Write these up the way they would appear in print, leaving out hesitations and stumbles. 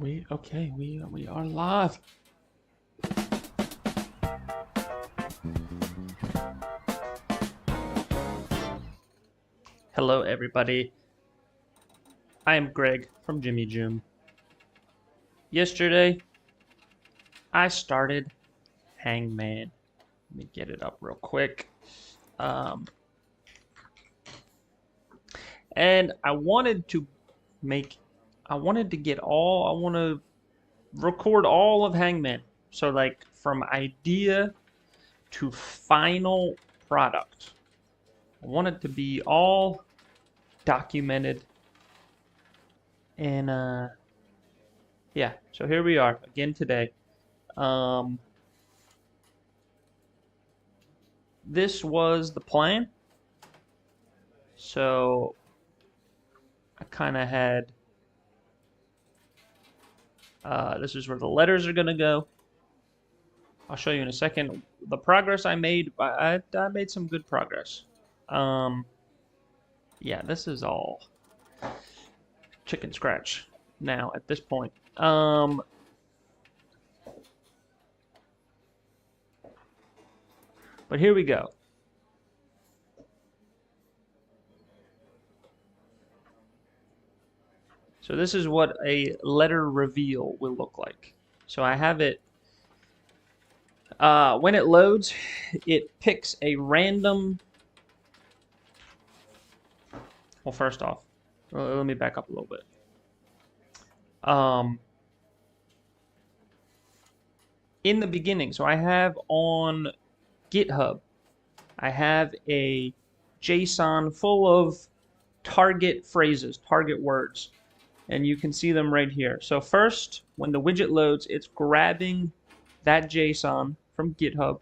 We are live. Hello everybody. I am Greg from Jimmy Joom. Yesterday I started Hangman. Let me get it up real quick. And I wanted to record all of Hangman. So like from idea to final product. I want it to be all documented. And yeah, so here we are again today. This was the plan. So I kind of had this is where the letters are gonna go. I'll show you in a second the progress I made. I made some good progress. Yeah, this is all chicken scratch now at this point. But here we go. So this is what a letter reveal will look like. So I have it, when it loads, it picks a random, well, first off, let me back up a little bit. In the beginning, so I have on GitHub, I have a JSON full of target phrases, target words. And you can see them right here. So first, when the widget loads, it's grabbing that JSON from GitHub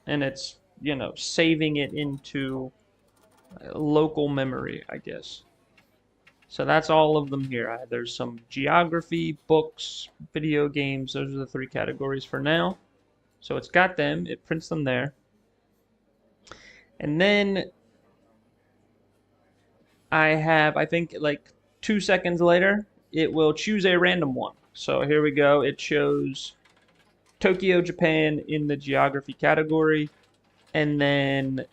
and it's, you know, saving it into local memory, I guess. So that's all of them here. There's some geography, books, video games. Those are the three categories for now. So it's got them. It prints them there. And then I have, I think, like 2 seconds later, it will choose a random one. So here we go. It shows Tokyo, Japan in the geography category. And then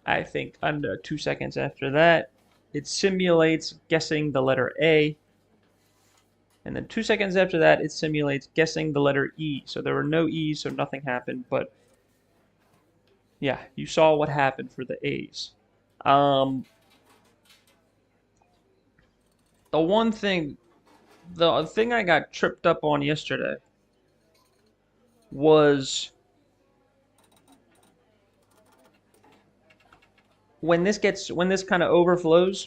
I think under 2 seconds after that, it simulates guessing the letter A. And then 2 seconds after that, it simulates guessing the letter E. So there were no E's, so nothing happened. But yeah, you saw what happened for the A's. The thing I got tripped up on yesterday was when this kind of overflows,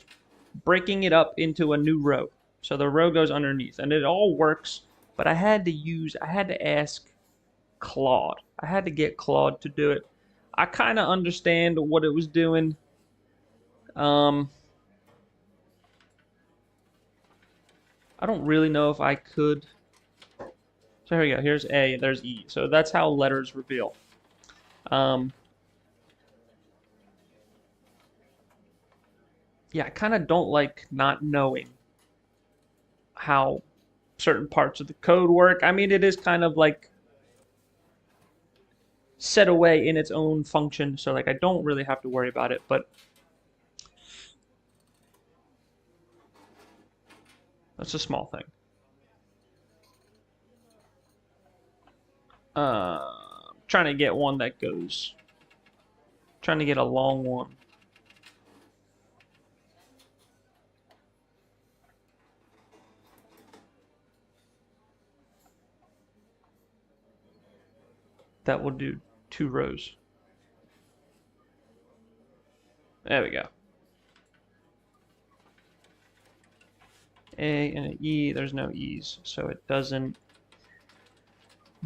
breaking it up into a new row. So the row goes underneath, and it all works, but I had to ask Claude. I had to get Claude to do it. I kind of understand what it was doing. I don't really know if I could. So here we go. Here's A, there's E. So that's how letters reveal. Yeah, I kind of don't like not knowing how certain parts of the code work. I mean, it is kind of like set away in its own function, so like I don't really have to worry about it, but that's a small thing. Trying to get one that goes. Trying to get a long one. That will do 2 rows. There we go. A and an E, there's no E's, so it doesn't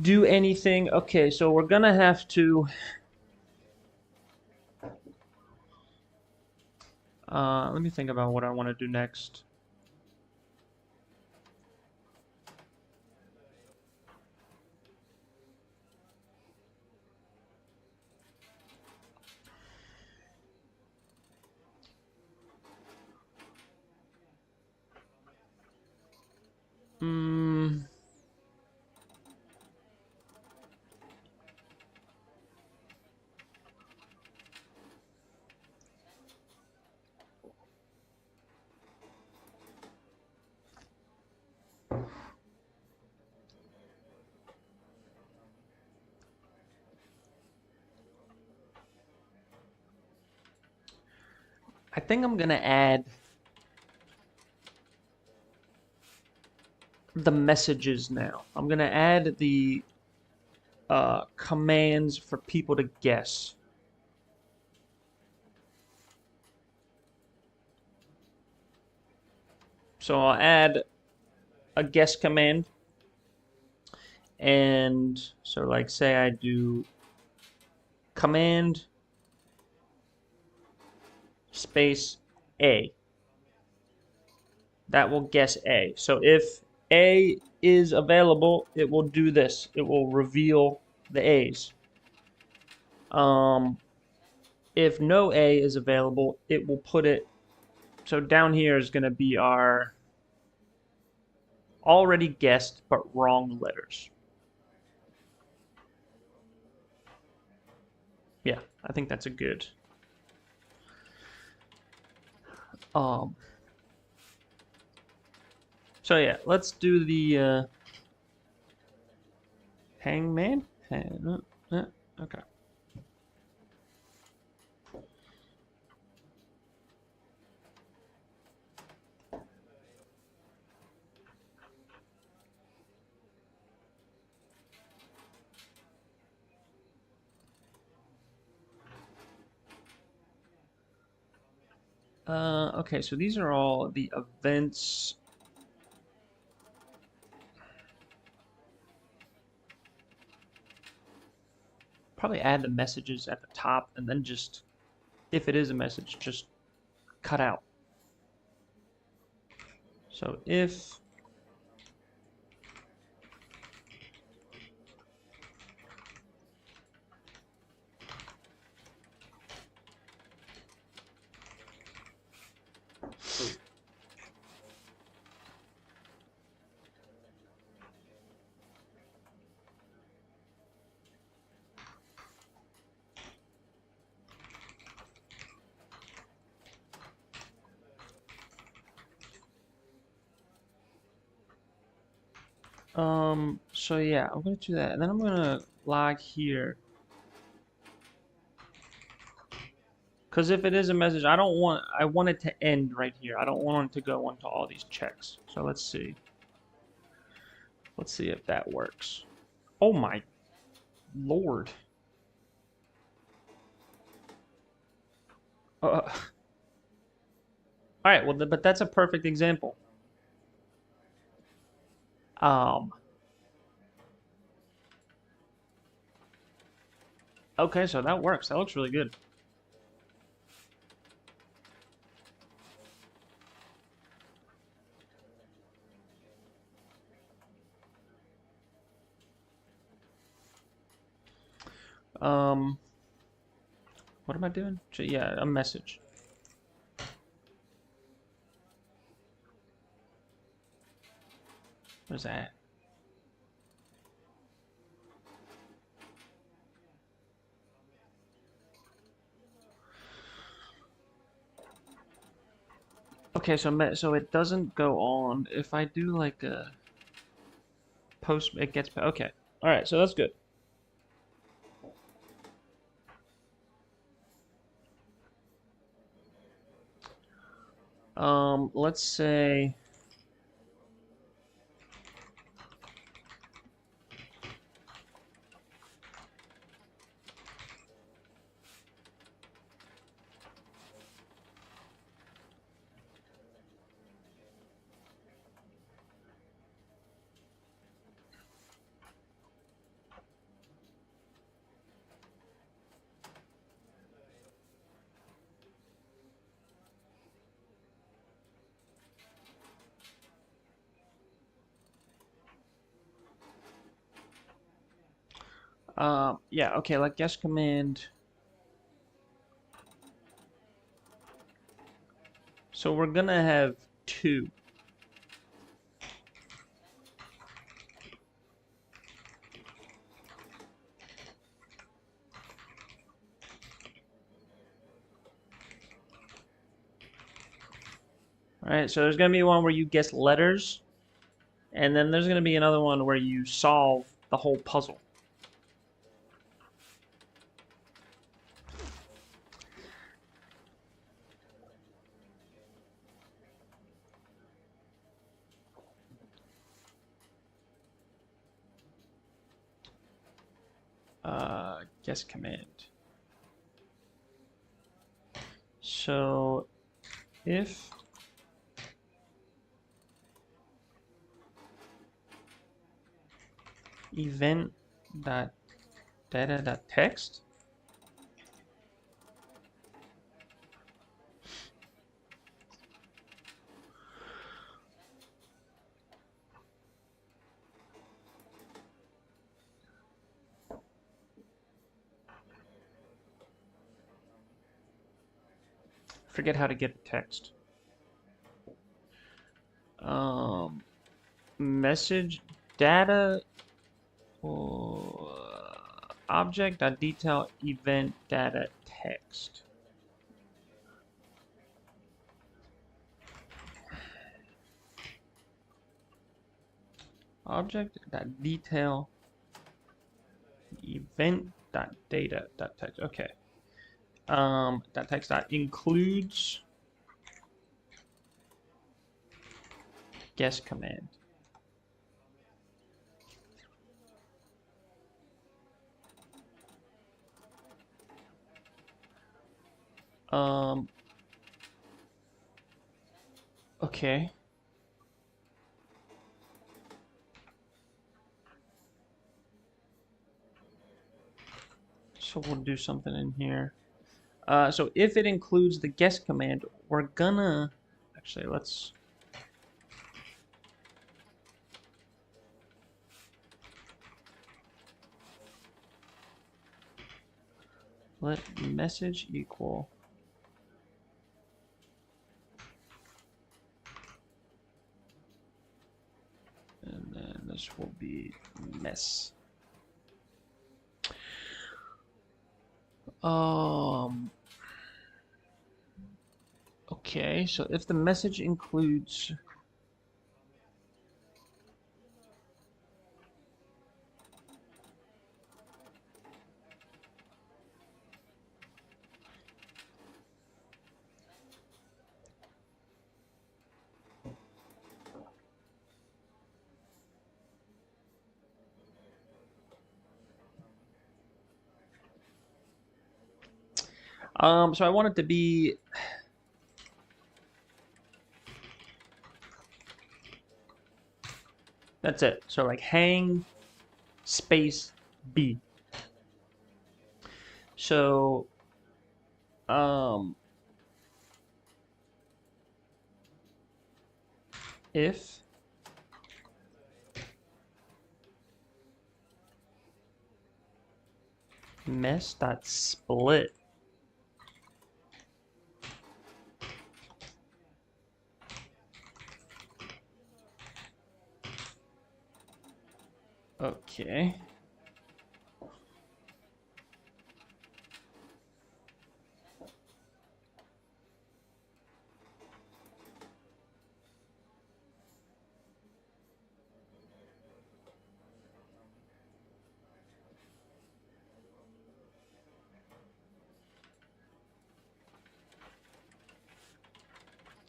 do anything. Okay, so we're gonna have to let me think about what I want to do next. I think I'm gonna add the messages now. I'm gonna add the commands for people to guess. So I'll add a guess command, and so like say I do command space A. That will guess A. So if A is available, it will do this. It will reveal the A's. If no A is available, it will put it. So down here is going to be our already guessed but wrong letters. Yeah, I think that's a good. So yeah, let's do the Hangman. Okay. Okay, so these are all the events. Probably add the messages at the top and then just, if it is a message, just cut out. So if so yeah, I'm gonna do that, and then I'm gonna log here. Because if it is a message, I want it to end right here. I don't want it to go into all these checks. So let's see. Let's see if that works. Oh my Lord. All right, well, but that's a perfect example. Okay, so that works. That looks really good. What am I doing? Yeah, a message. Where's that? Okay, so it doesn't go on. If I do like a post, it gets okay. All right, so that's good. Let's say. Yeah, okay, like guess command. So we're gonna have two. All right, so there's gonna be one where you guess letters, and then there's gonna be another one where you solve the whole puzzle. guest command. So if event dot data dot text forget how to get the text. Message data object dot detail event data text. Object dot detail event dot data dot text. Okay. Dot text dot includes guest command. Okay. So we'll do something in here. So if it includes the guest command, we're gonna actually let's let message equal and then this will be mess. Okay, so if the message includes so I want it to be that's it. So like hang space B. So if mess.split okay.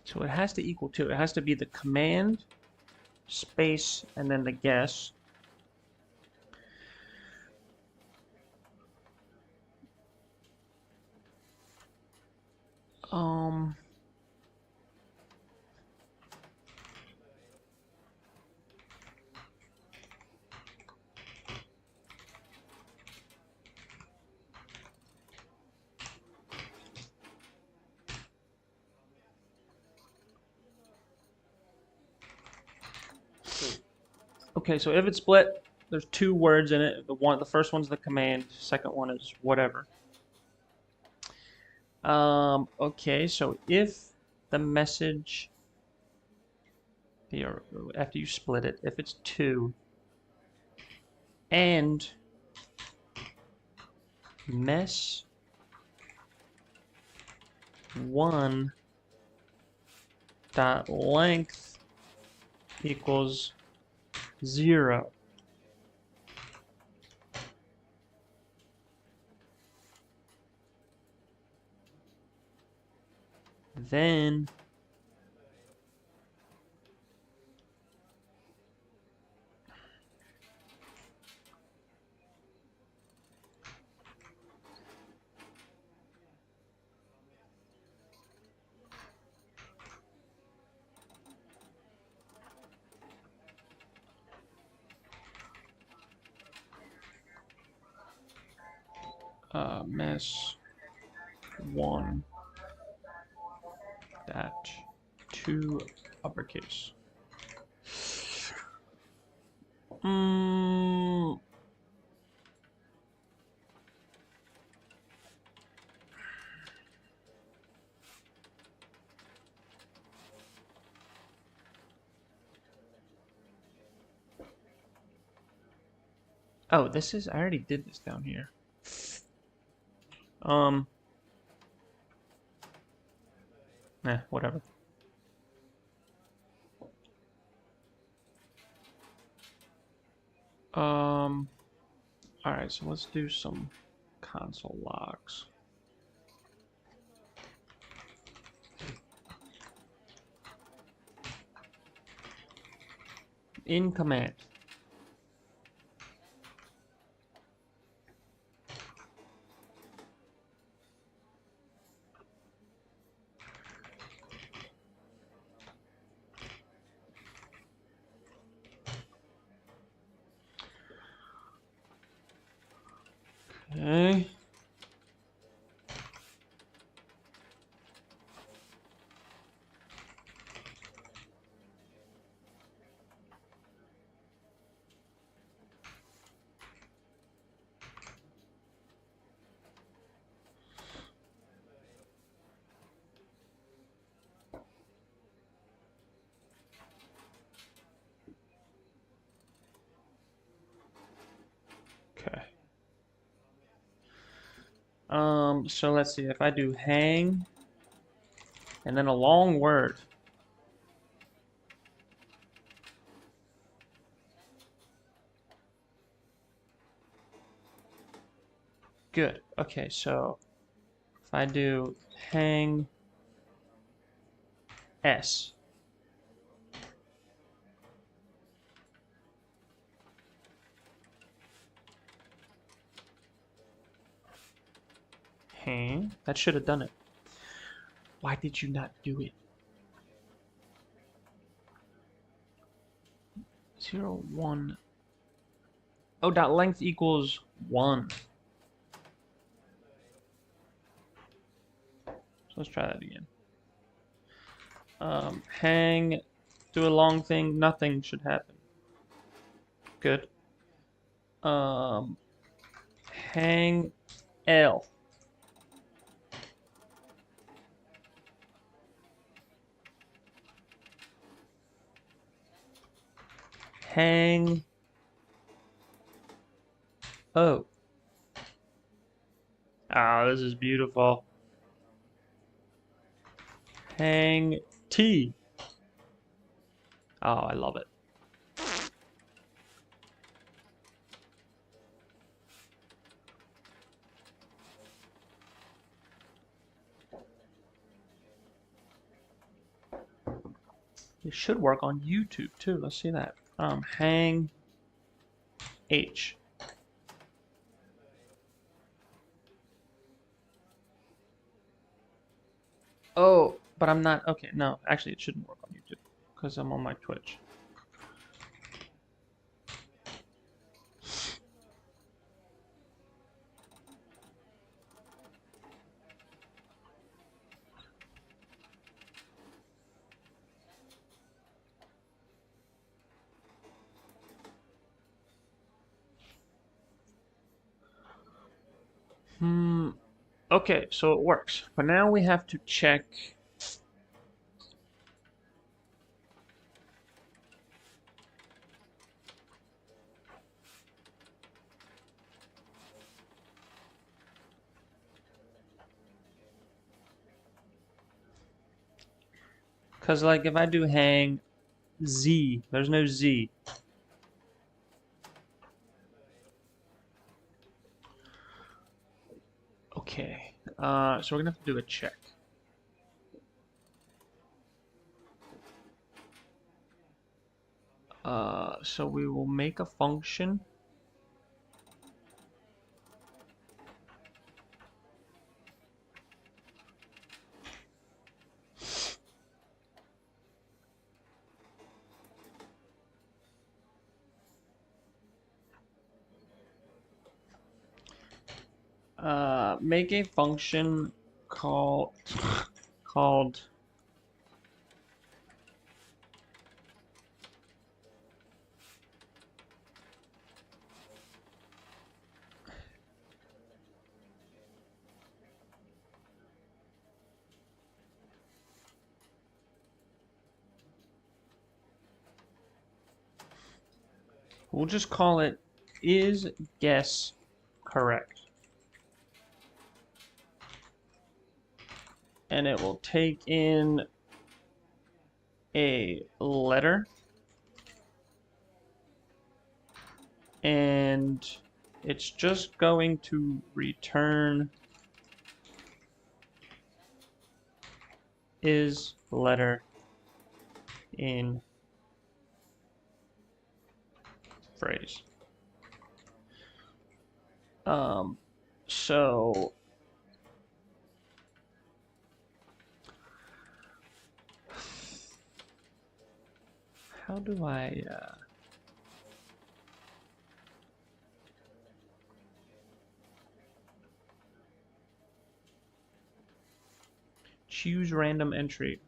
So it has to equal to, it has to be the command, space, and then the guess. Okay, so if it's split, there's two words in it. The first one's the command, second one is whatever. Okay, so if the message here after you split it, if it's 2 and mess 1 dot length equals 0. Then mess 1 dash 2 uppercase. Oh, this is, I already did this down here. Whatever. Alright, so let's do some console logs. In command. Okay. Okay. So let's see, if I do hang and then a long word. Good. Okay, so if I do hang S. Hang. That should have done it. Why did you not do it? 0, 1. Oh, dot length equals 1. So let's try that again. Hang, do a long thing, nothing should happen. Good. Hang L. Hang O. Ah, this is beautiful. Hang T. Oh, I love it. It should work on YouTube too. Let's see that. Hang H. Oh, but I'm not. Okay, no, actually, it shouldn't work on YouTube because I'm on my Twitch. Okay, so it works. But now we have to check. Because, like, if I do hang Z, there's no Z. Okay, so we're gonna have to do a check. So we will make a function. Make a function called we'll just call it is guess correct. And it will take in a letter and it's just going to return is letter in phrase. So how do I choose random entry?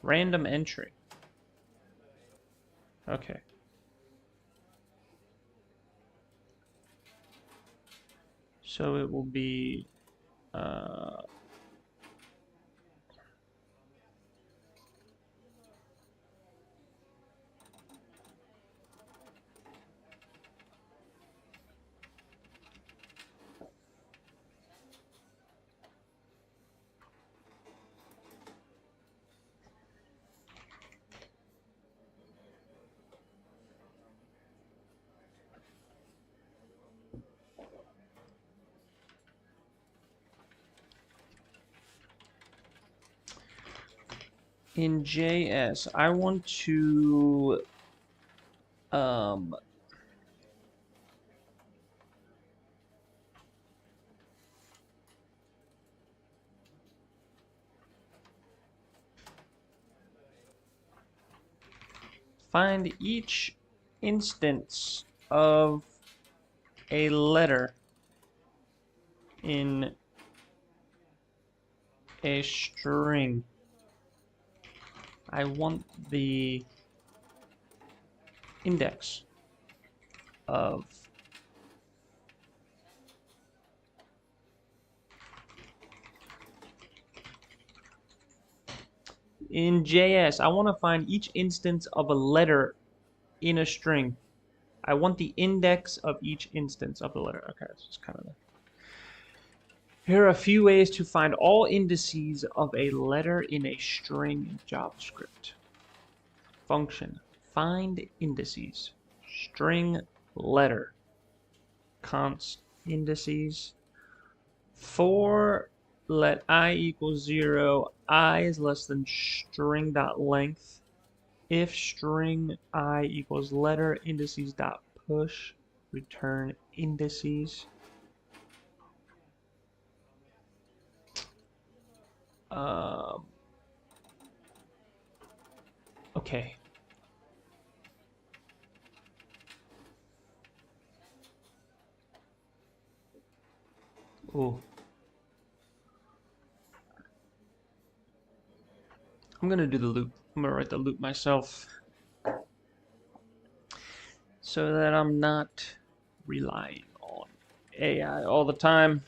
Random entry. Okay. So it will be in JS, I want to find each instance of a letter in a string. I want the index of in JS, I want to find each instance of a letter in a string. I want the index of each instance of the letter. Okay, this is kind of Here are a few ways to find all indices of a letter in a string in JavaScript. Function, find indices, string letter, const indices. For let I equals 0, I is less than string dot length. If string I equals letter indices dot push, return indices. Okay. Ooh. I'm gonna do the loop. I'm gonna write the loop myself so that I'm not relying on AI all the time.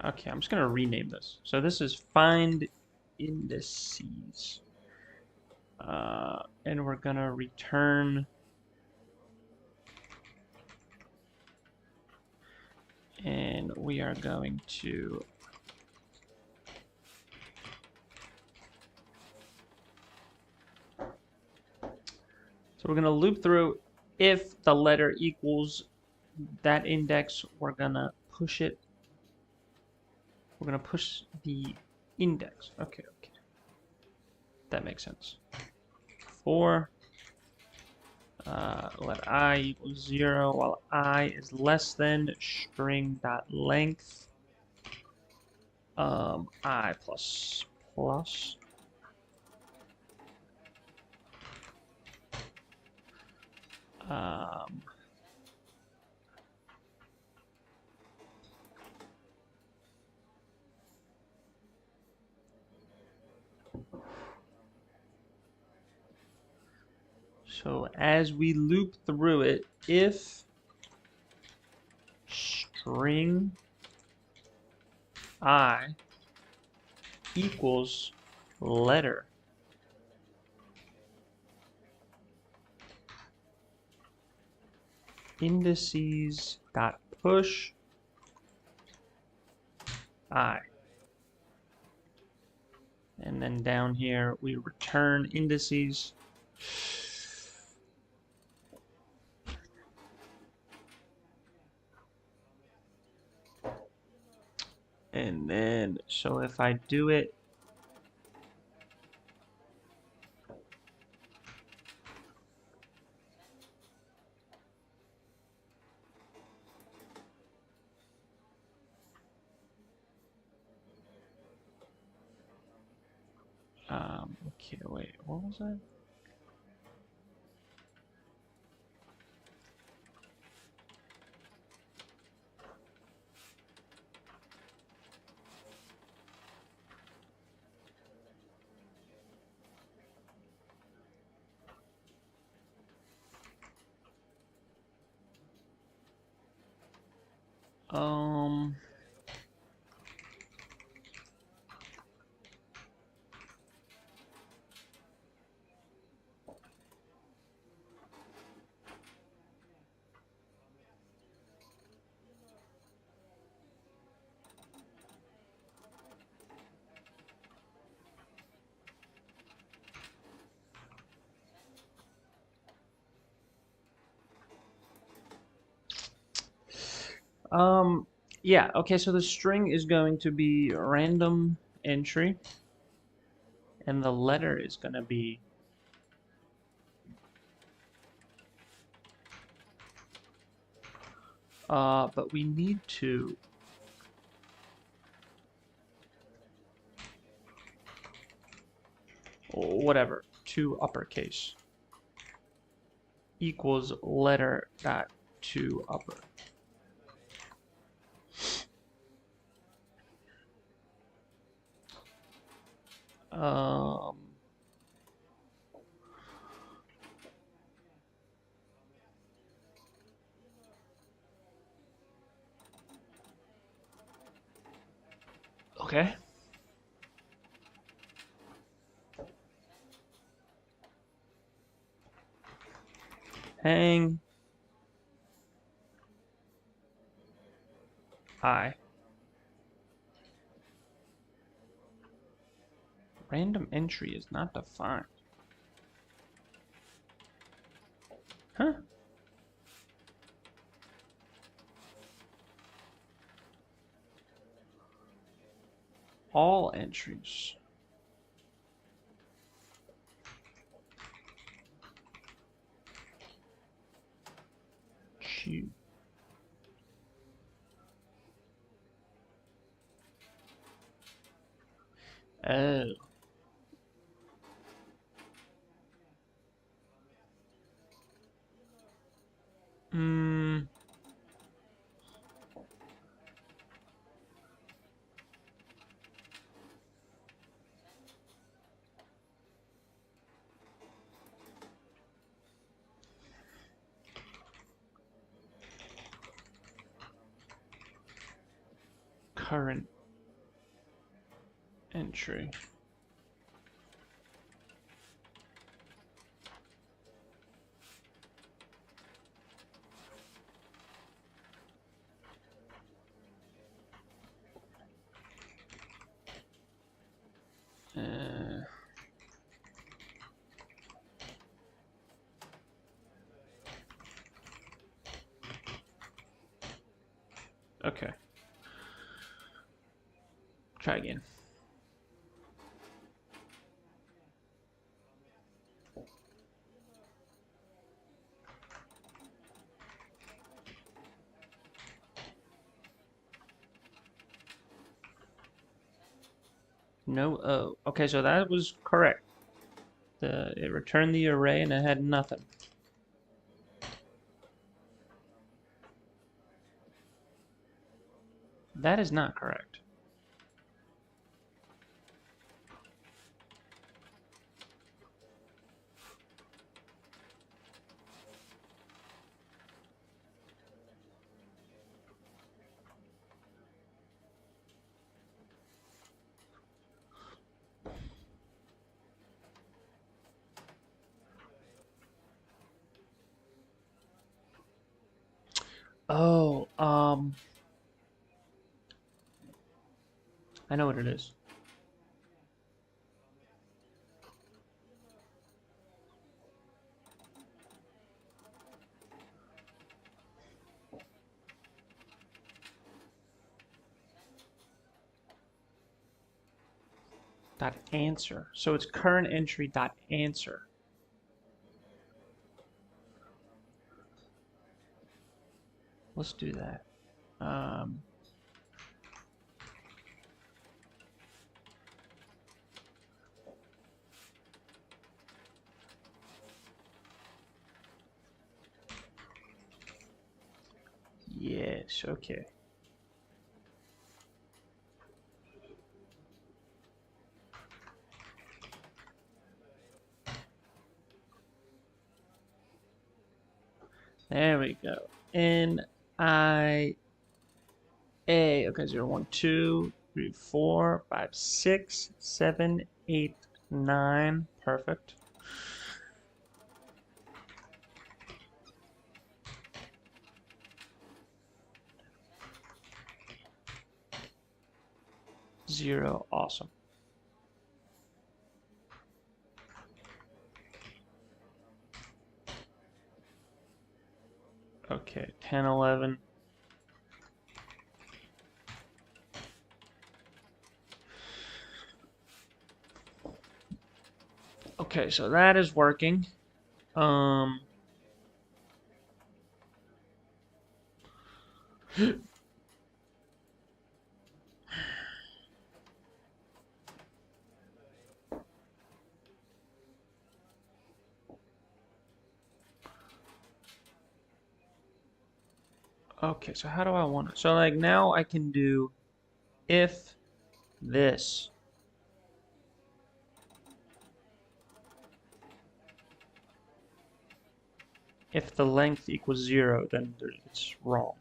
Okay, I'm just gonna rename this. So this is find indices. And we're gonna return and we are going to So we're going to loop through. If the letter equals that index, we're going to push it. We're going to push the index. Okay. That makes sense. For let I equal 0 while I is less than string.length I plus plus so as we loop through it, if string I equals letter indices dot push I, and then down here we return indices. And then, so if I do it, okay, wait, what was that? Yeah, okay, so the string is going to be a random entry, and the letter is going to be but we need to whatever, to uppercase equals letter dot to upper. Okay. Hang I. Random entry is not defined. Huh? All entries. Shoot. Oh. Current entry. Okay. Try again. No O. Okay, so that was correct. It returned the array and it had nothing. That is not correct. Oh, I know what it is. Dot answer. So it's current entry dot answer. Let's do that. Yes, okay. There we go. NIA. Okay, 0, 1, 2, 3, 4, 5, 6, 7, 8, 9. Perfect. Zero. Awesome. Okay, 10, 11. Okay, so that is working. Okay, so how do I want it? So like now I can do if this. If the length equals 0, then it's wrong.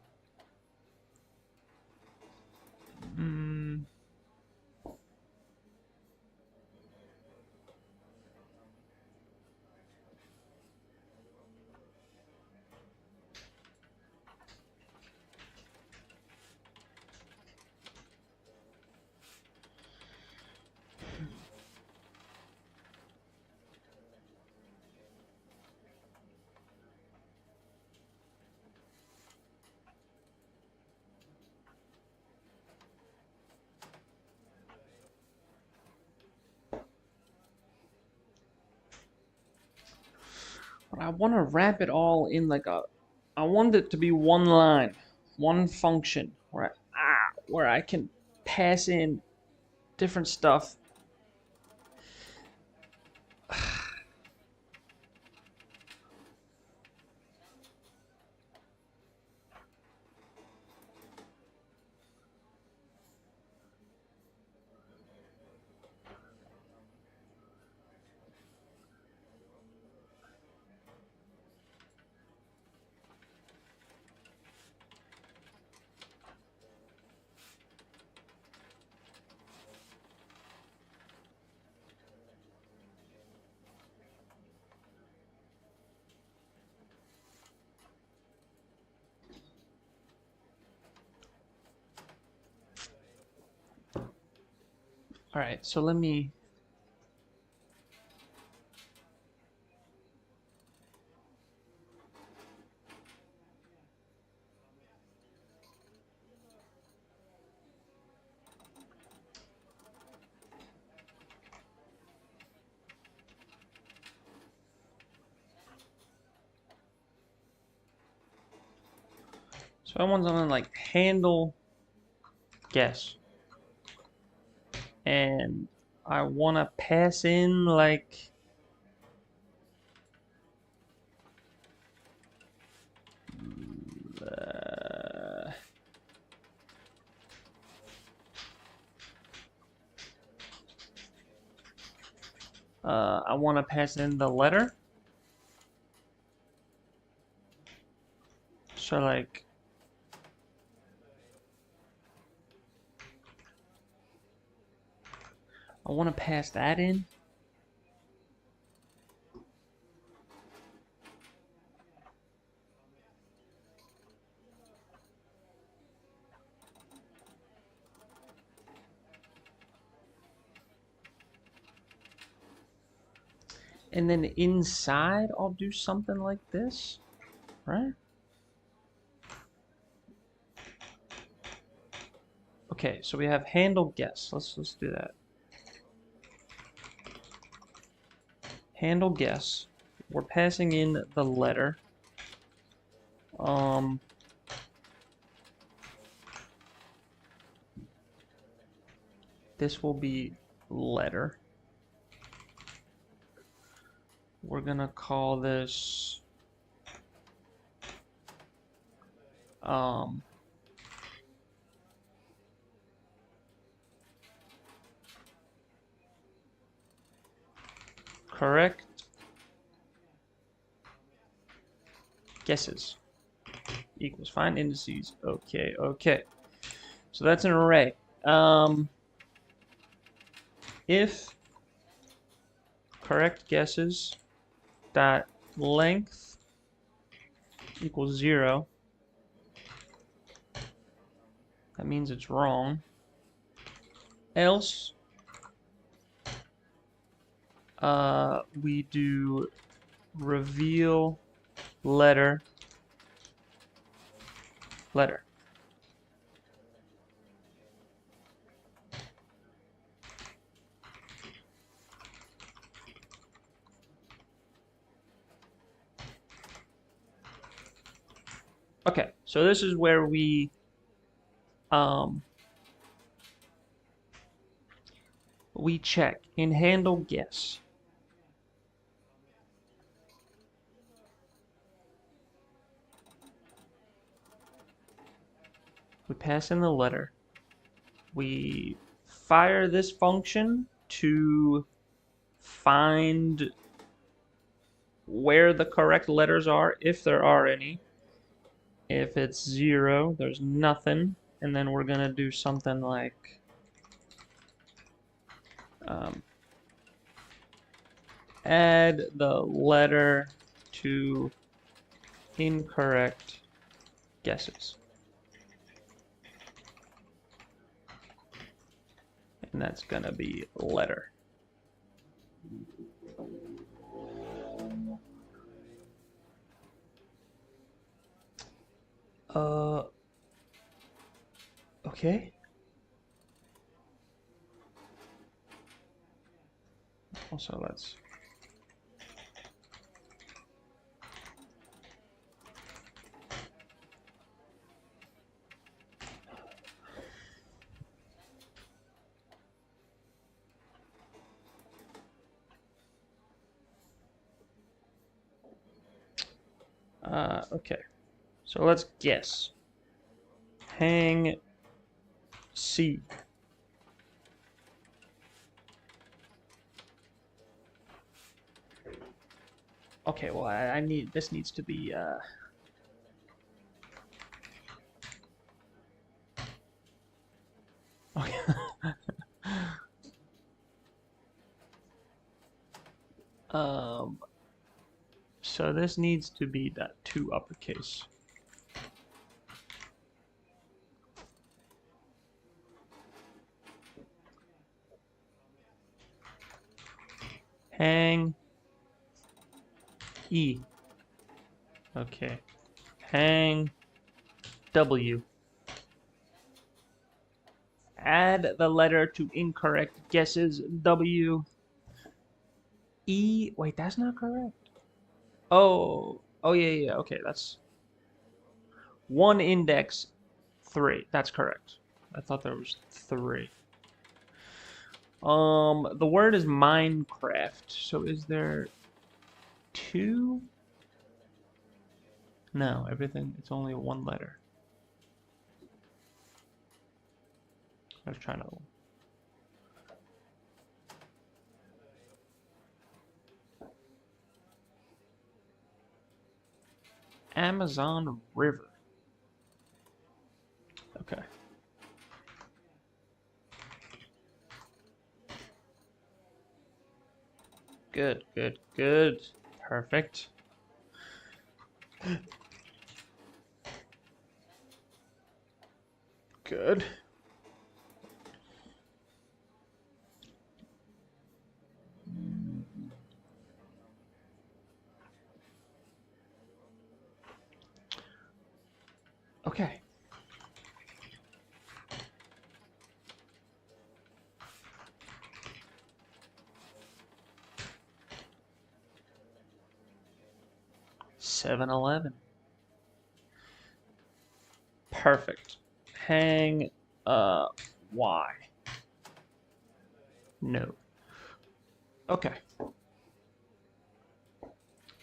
But I want to wrap it all in like I want it to be one line, one function where I can pass in different stuff. All right, so let me. So I want something like handle guess. And I want to pass in like I want to pass in the letter. So like I want to pass that in. And then inside I'll do something like this, right? Okay, so we have handle guess. Let's do that. Handle guess. We're passing in the letter. This will be letter. We're gonna call this correct guesses equals find indices. Okay, okay. So that's an array. If correct guesses dot length equals 0, that means it's wrong. Else we do reveal letter. Okay, so this is where we check in handle guess. We pass in the letter. We fire this function to find where the correct letters are, if there are any. If it's 0, there's nothing. And then we're going to do something like add the letter to incorrect guesses. And that's going to be letter. Okay. Also, let's okay. So let's guess. Hang C. Okay, well, I need, this needs to be, okay. So this needs to be that 2 uppercase. Hang E. Okay. Hang W. Add the letter to incorrect guesses W. E. Wait, that's not correct. Oh, yeah, okay, that's. One index, 3. That's correct. I thought there was 3. The word is Minecraft. So is there 2? No, everything, it's only 1 letter. I was trying to... Amazon River. Okay. Good, good, good. Perfect. Good. Okay. (7-11). Perfect. Hang Y. No. Okay.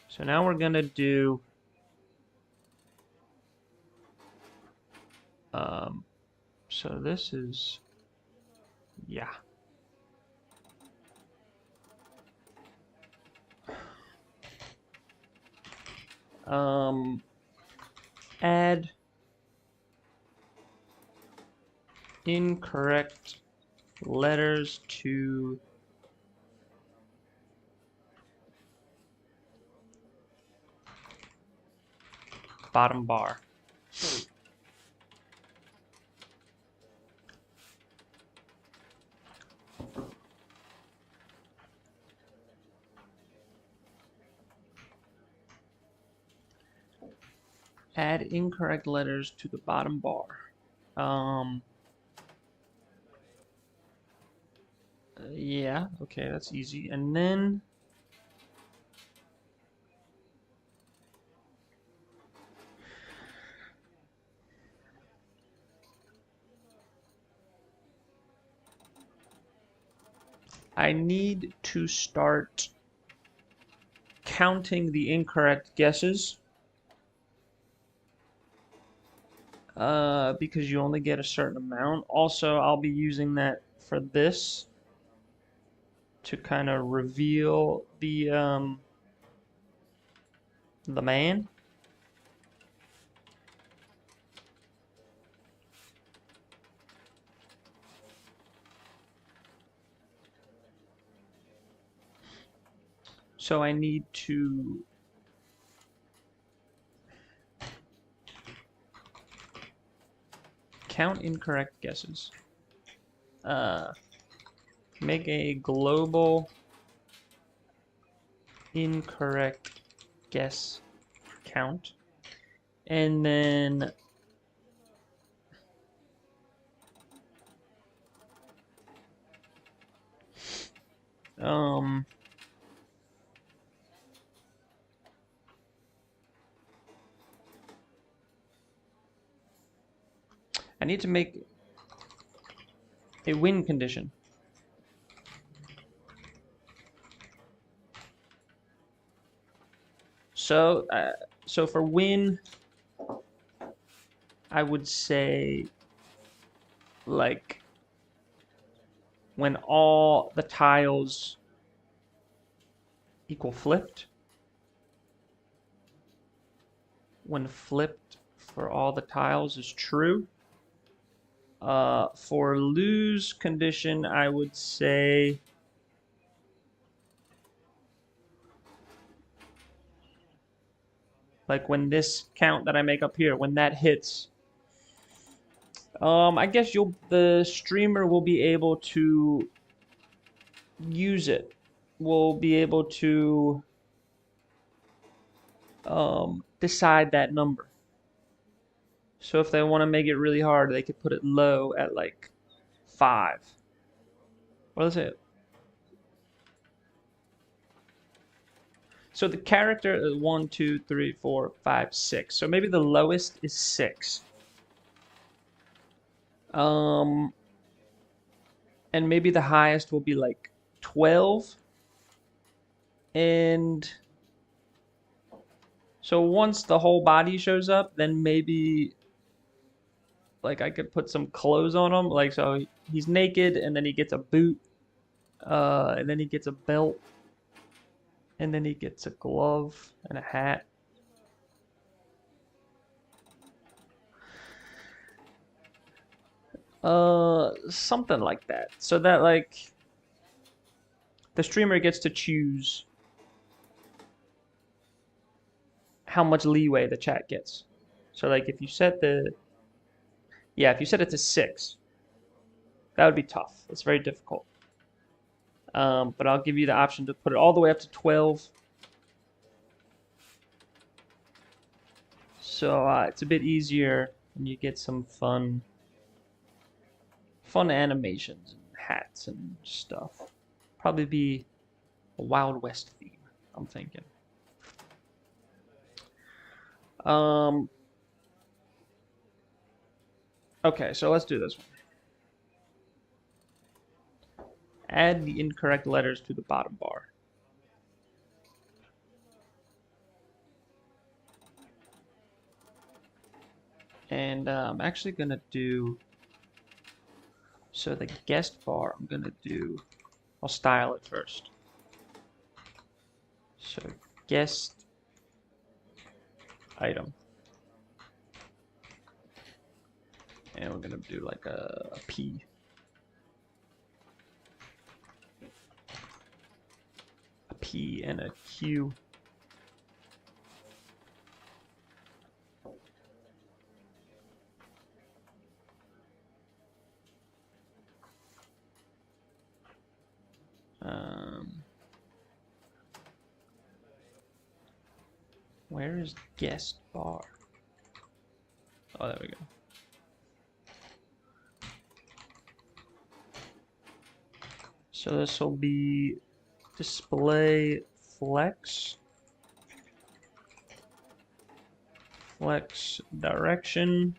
So now we're gonna do so this is, yeah. Add incorrect letters to bottom bar. Add incorrect letters to the bottom bar. Yeah, okay, that's easy. And then I need to start counting the incorrect guesses. Because you only get a certain amount. Also, I'll be using that for this to kind of reveal the man. So I need to count incorrect guesses. Make a global incorrect guess count. And then I need to make a win condition. So, so for win, I would say like when all the tiles equal flipped. When flipped for all the tiles is true. For lose condition, I would say like when this count that I make up here, when that hits, I guess the streamer will be able to use it. Will be able to decide that number. So if they want to make it really hard, they could put it low at like 5. What is it? So the character is 1, 2, 3, 4, 5, 6. So maybe the lowest is 6. And maybe the highest will be like 12. And so once the whole body shows up, then maybe like I could put some clothes on him. Like so he's naked and then he gets a boot, and then he gets a belt, and then he gets a glove and a hat. Something like that. So that like the streamer gets to choose how much leeway the chat gets. So like if you set if you set it to 6, that would be tough. It's very difficult. But I'll give you the option to put it all the way up to 12. So it's a bit easier and you get some fun animations and hats and stuff. Probably be a Wild West theme, I'm thinking. Okay, so let's do this one. Add the incorrect letters to the bottom bar. And I'm actually going to do, so the guest bar, I'll style it first. So guest item. And we're going to do like a P. A P and a Q. Where is guest bar? Oh, there we go. So this will be display flex direction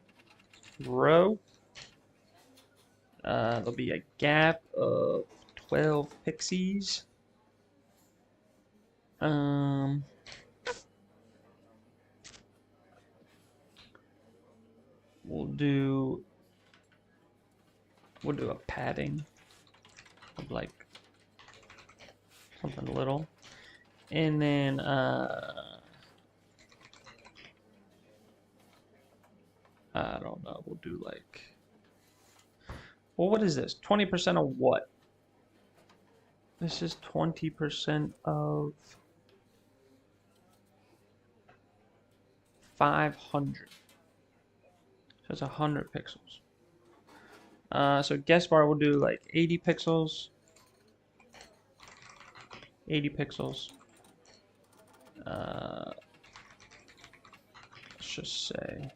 row. There'll be a gap of 12 pixies. We'll do a padding of like something little, and then I don't know. We'll do like, well, what is this? 20% of what? This is 20% of 500. So it's 100 pixels. So guest bar will do like 80 pixels. 80 pixels. Let's just say.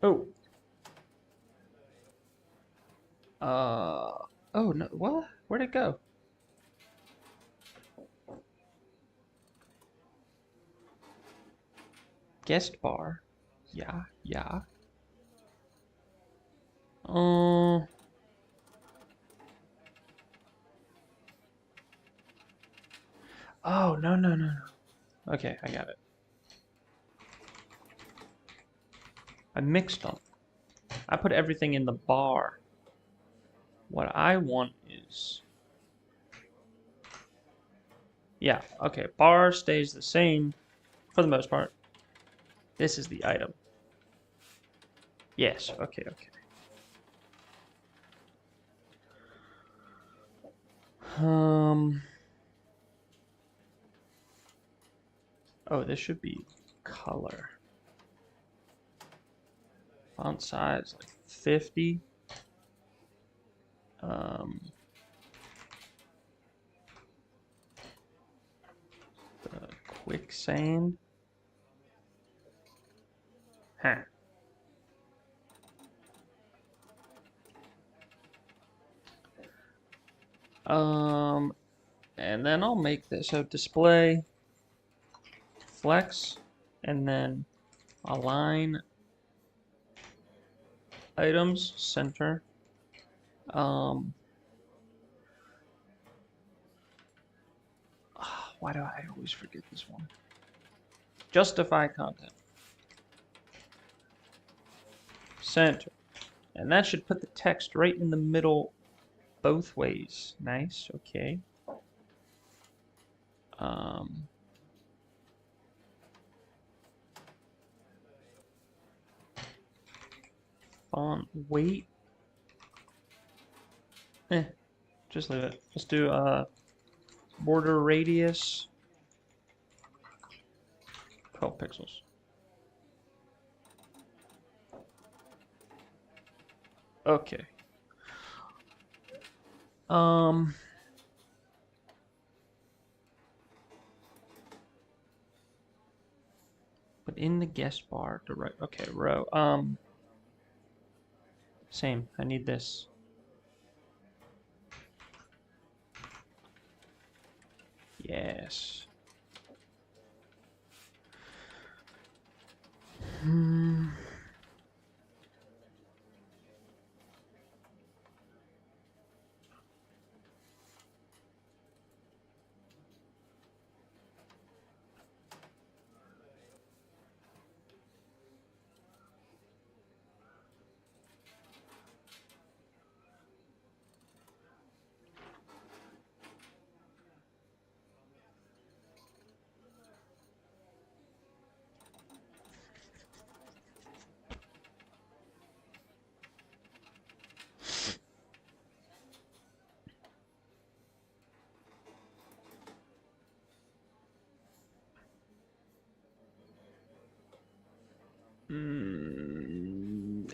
Oh. Oh no, what? Where'd it go? Guest bar. Yeah. Oh, no. Okay, I got it. I mixed them. I put everything in the bar. What I want is... Yeah, okay. Bar stays the same for the most part. This is the item. Yes, okay. Oh, this should be color. Font size like 50. Quicksand. Huh. And then I'll make this a display, flex, and then align items, center. Why do I always forget this one? Justify content. Center. And that should put the text right in the middle both ways. Nice, okay. Font weight. Just leave it. Let's do border radius 12 pixels. Okay. But in the guest bar, the right, okay, row. Same. I need this. Yes.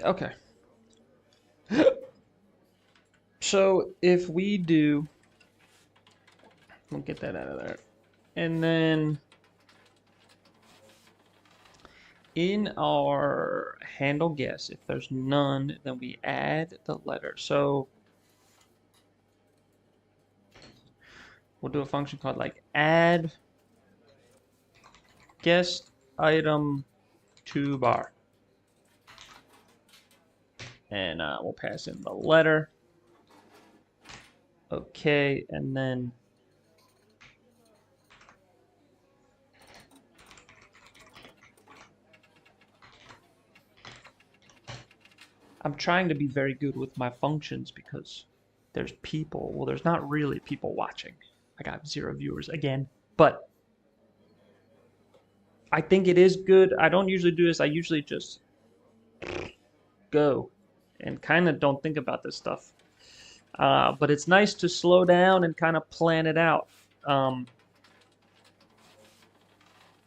Okay. So if we do, we'll get that out of there. And then in our handle guess, if there's none, then we add the letter. So we'll do a function called like add guest item to bar. And we'll pass in the letter. Okay, and then I'm trying to be very good with my functions because there's people. Well, there's not really people watching. I got 0 viewers again, but I think it is good. I don't usually do this. I usually just go and kind of don't think about this stuff. But it's nice to slow down and kind of plan it out. Yeah,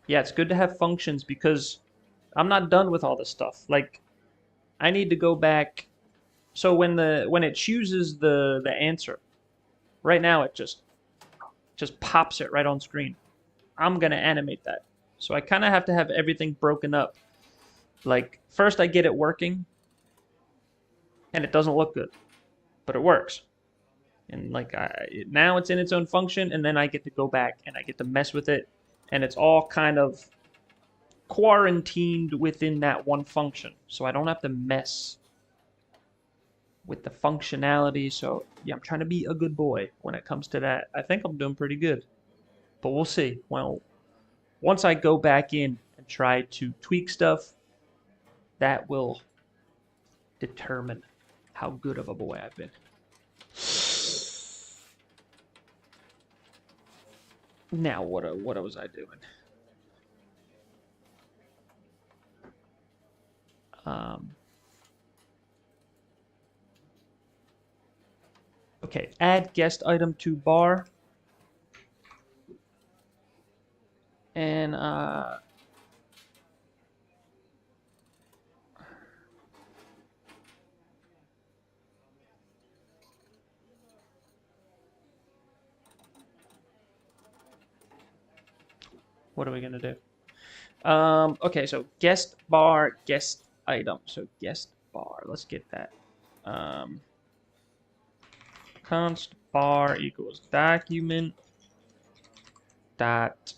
it's good to have functions because I'm not done with all this stuff. Like, I need to go back. So when it chooses the answer, right now it just pops it right on screen. I'm gonna animate that. So I kind of have to have everything broken up. Like, first I get it working, and it doesn't look good, but it works. And like now it's in its own function, and then I get to go back and I get to mess with it, and it's all kind of quarantined within that one function. So I don't have to mess with the functionality. So yeah, I'm trying to be a good boy when it comes to that. I think I'm doing pretty good, but we'll see. Well, once I go back in and try to tweak stuff, that will determine how good of a boy I've been. Now, what was I doing? Okay, add guest item to bar. And what are we gonna do? Okay, so guest bar, guest item. So guest bar, let's get that. Const bar equals document dot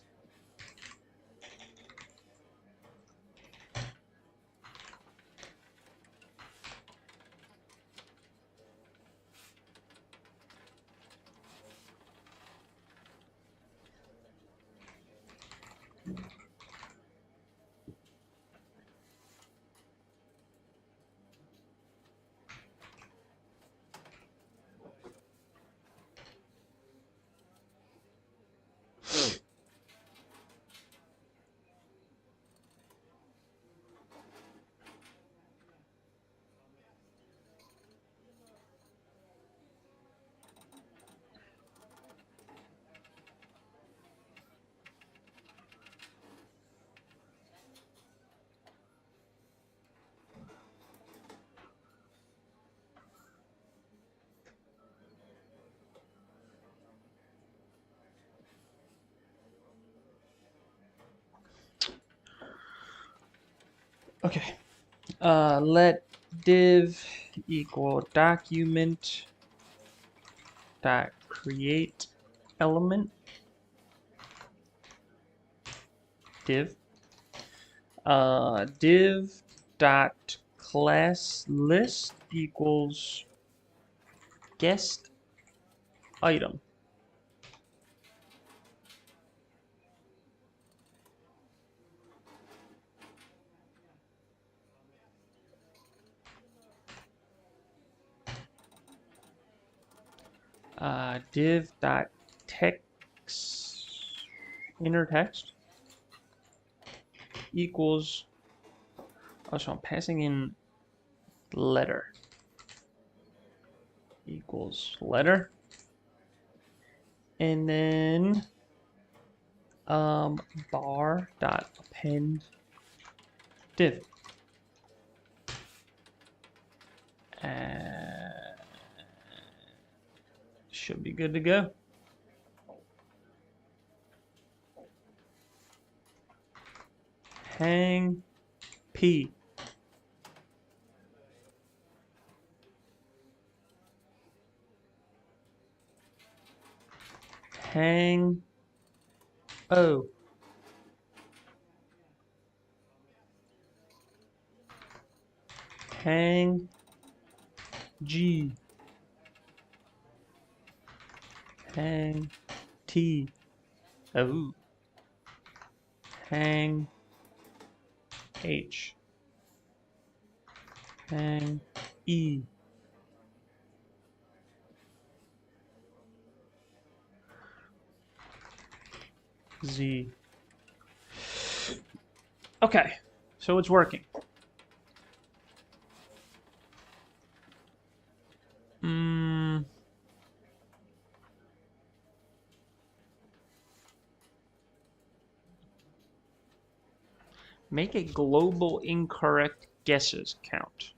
okay. Let div equal document dot create element div. Div dot class list equals guest item. Div dot text inner text equals, oh, so I'm passing in letter equals letter, and then bar dot append div. Should be good to go. Hang p. Hang o. Hang g. Hang t. Oh. Hang h. Hang e. Z. Okay, so it's working. Make a global incorrect guesses count.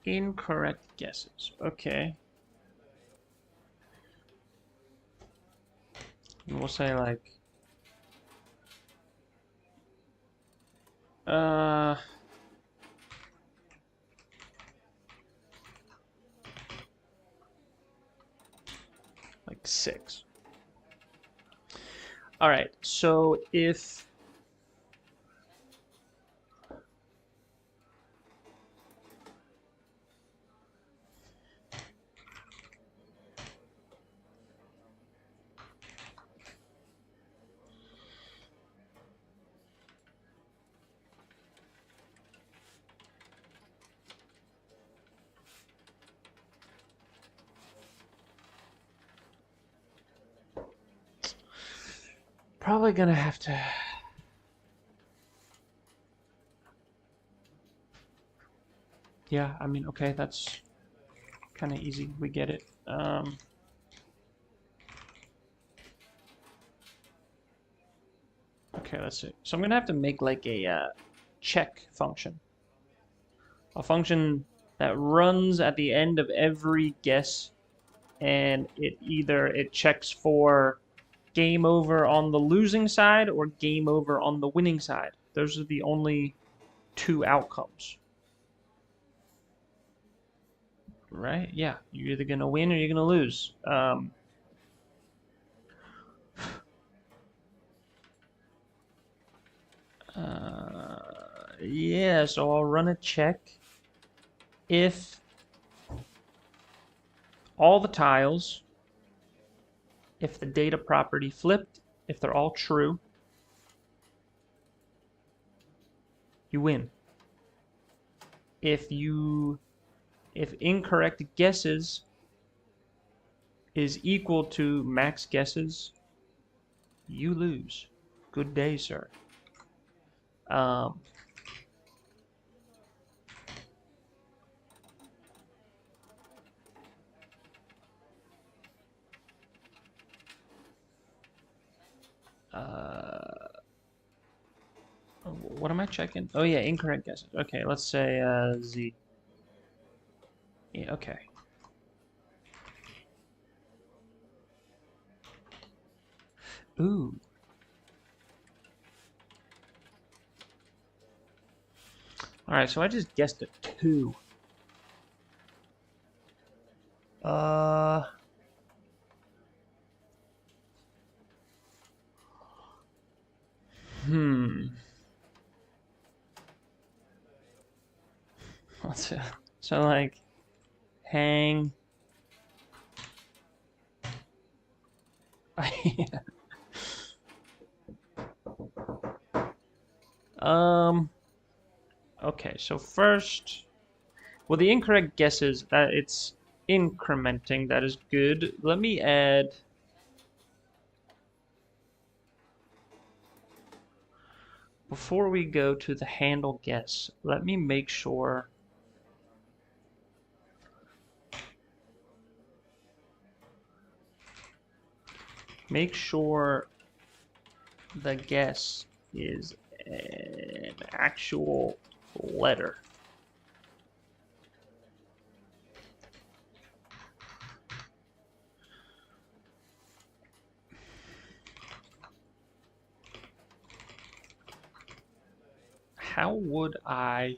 Incorrect guesses. Okay. And we'll say like Like 6. All right, so if probably gonna have to. Yeah, I mean, okay, that's kind of easy. We get it. Okay, let's see. So I'm gonna have to make like a check function, a function that runs at the end of every guess, and it checks for game over on the losing side or game over on the winning side. Those are the only 2 outcomes. Right? Yeah, you're either gonna win or you're gonna lose. Yeah, so I'll run a check if all the tiles, if the data property flipped, if they're all true, you win. If incorrect guesses is equal to max guesses, you lose. Good day, sir. Um, what am I checking? Oh yeah, incorrect guesses. Okay, let's say Z. Yeah, okay. Ooh. All right, so I just guessed a 2. Uh. Hmm. Let's see. So like, hang. Okay, so first, well, the incorrect guesses that it's incrementing. That is good. Let me add. Before we go to the handle guess, let me make sure. Make sure the guess is an actual letter. How would I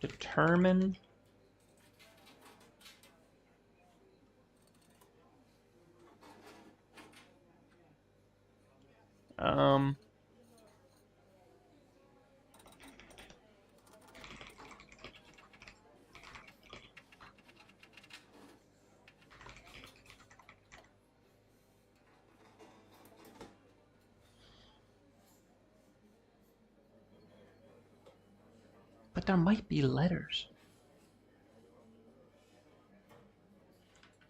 determine but there might be letters.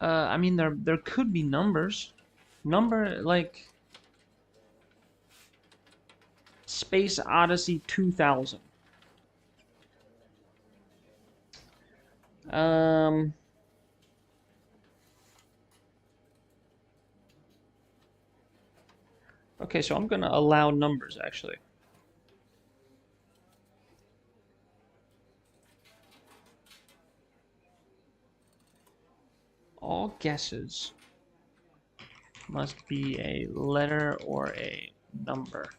I mean, there could be numbers. Number like Space Odyssey 2000. Okay, so I'm gonna allow numbers actually. All guesses must be a letter or a number.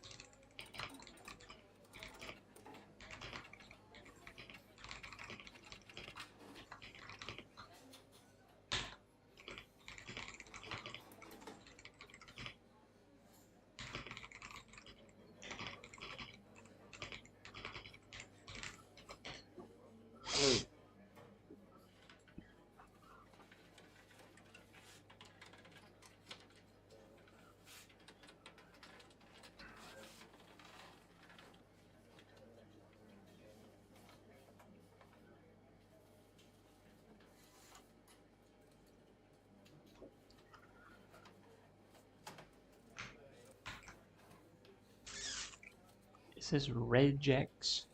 says regex.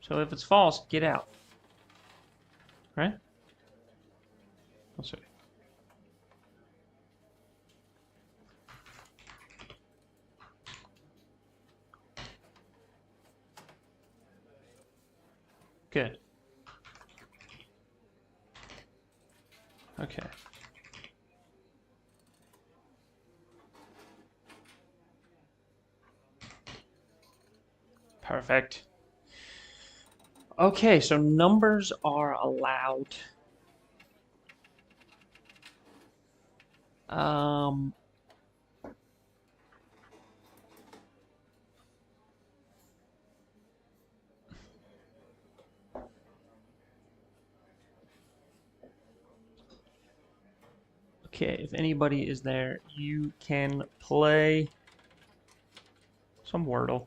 So if it's false, get out. Right? Let's see. Good. Okay. Perfect. Okay, so numbers are allowed. Okay, if anybody is there, you can play some Wordle.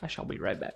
I shall be right back.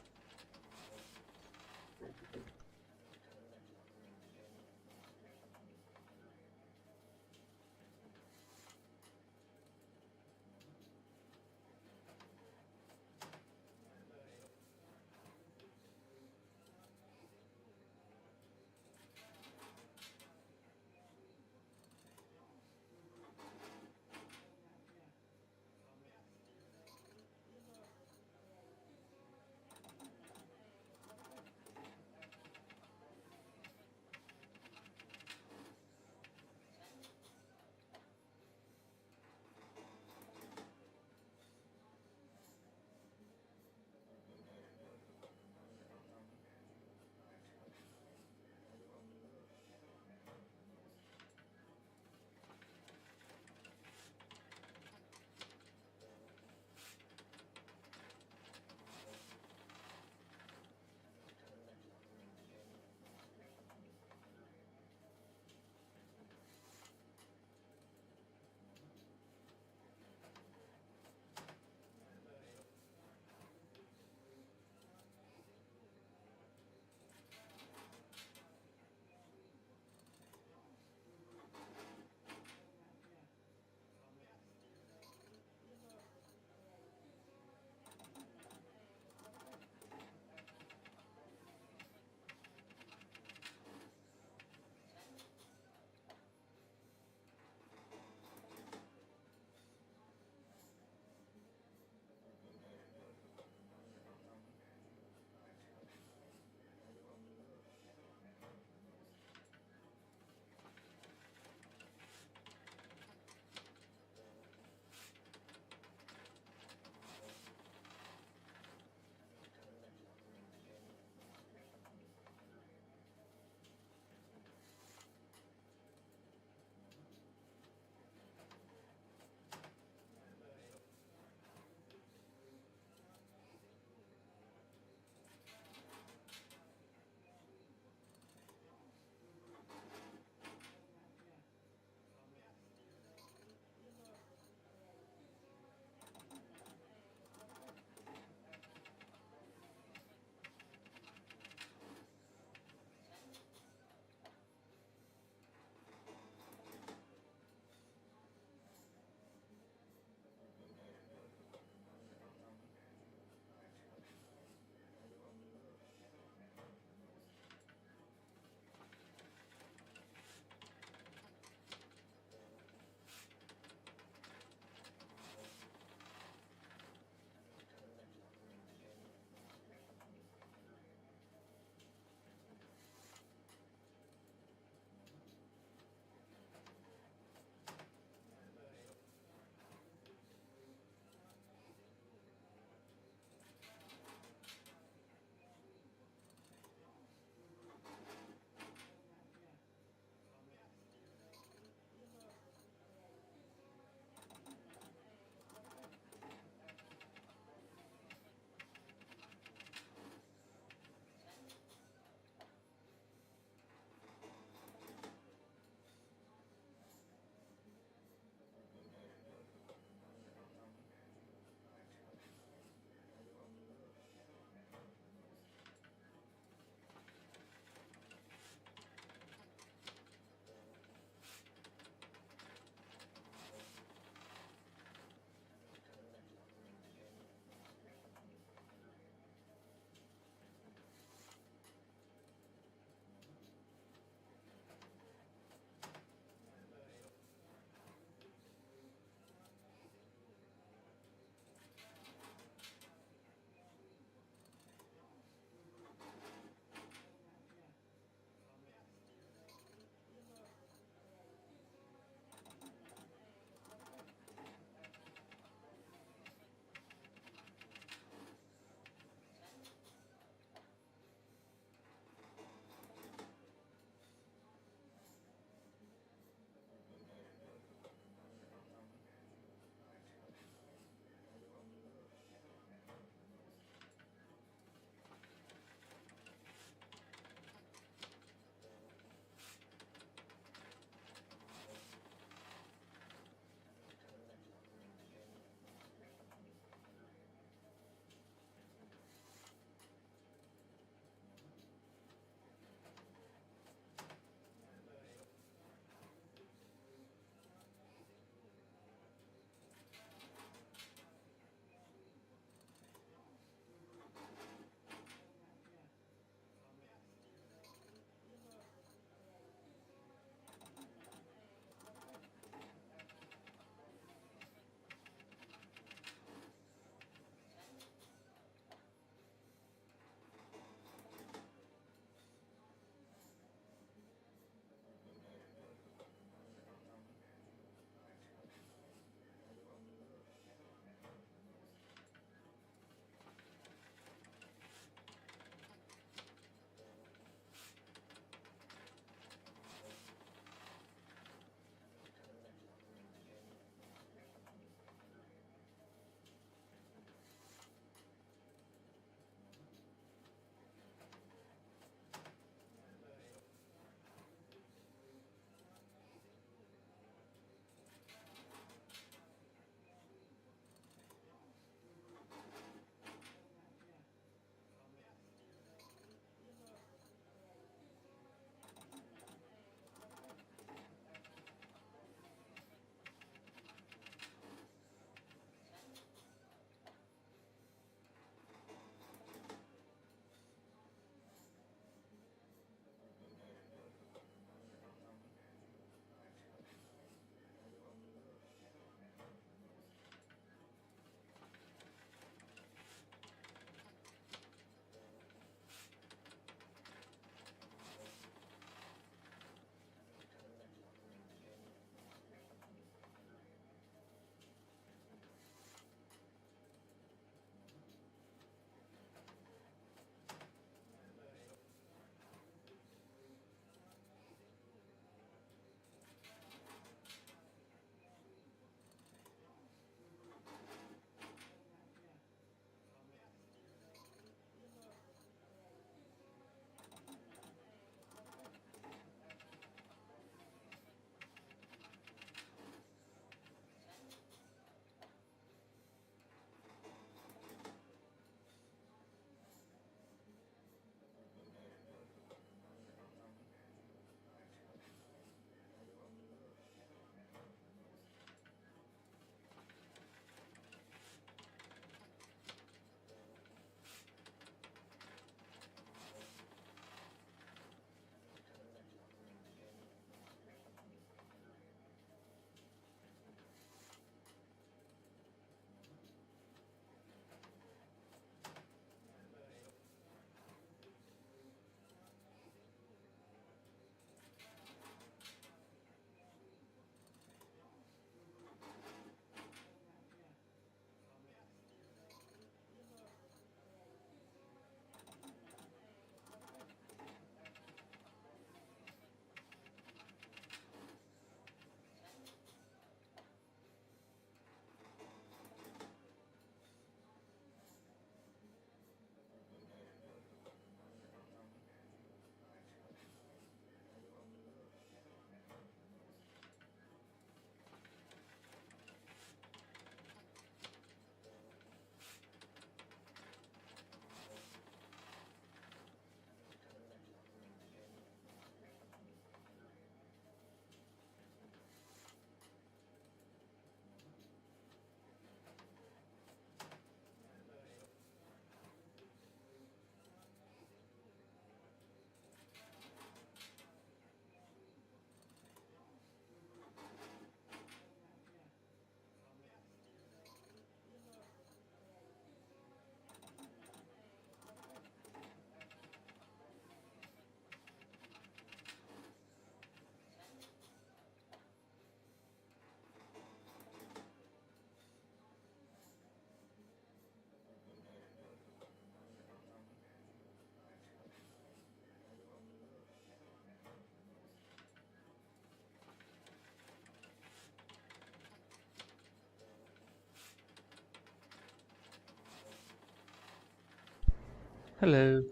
Hello.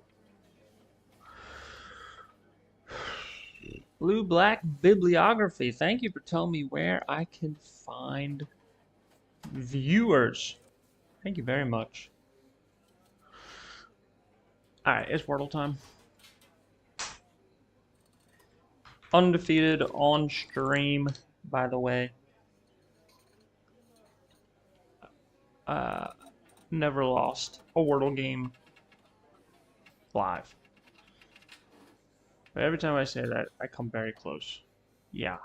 Blue Black Bibliography. Thank you for telling me where I can find viewers. Thank you very much. Alright, it's Wordle time. Undefeated on stream, by the way. Never lost a Wordle game live. But every time I say that, I come very close. Yeah.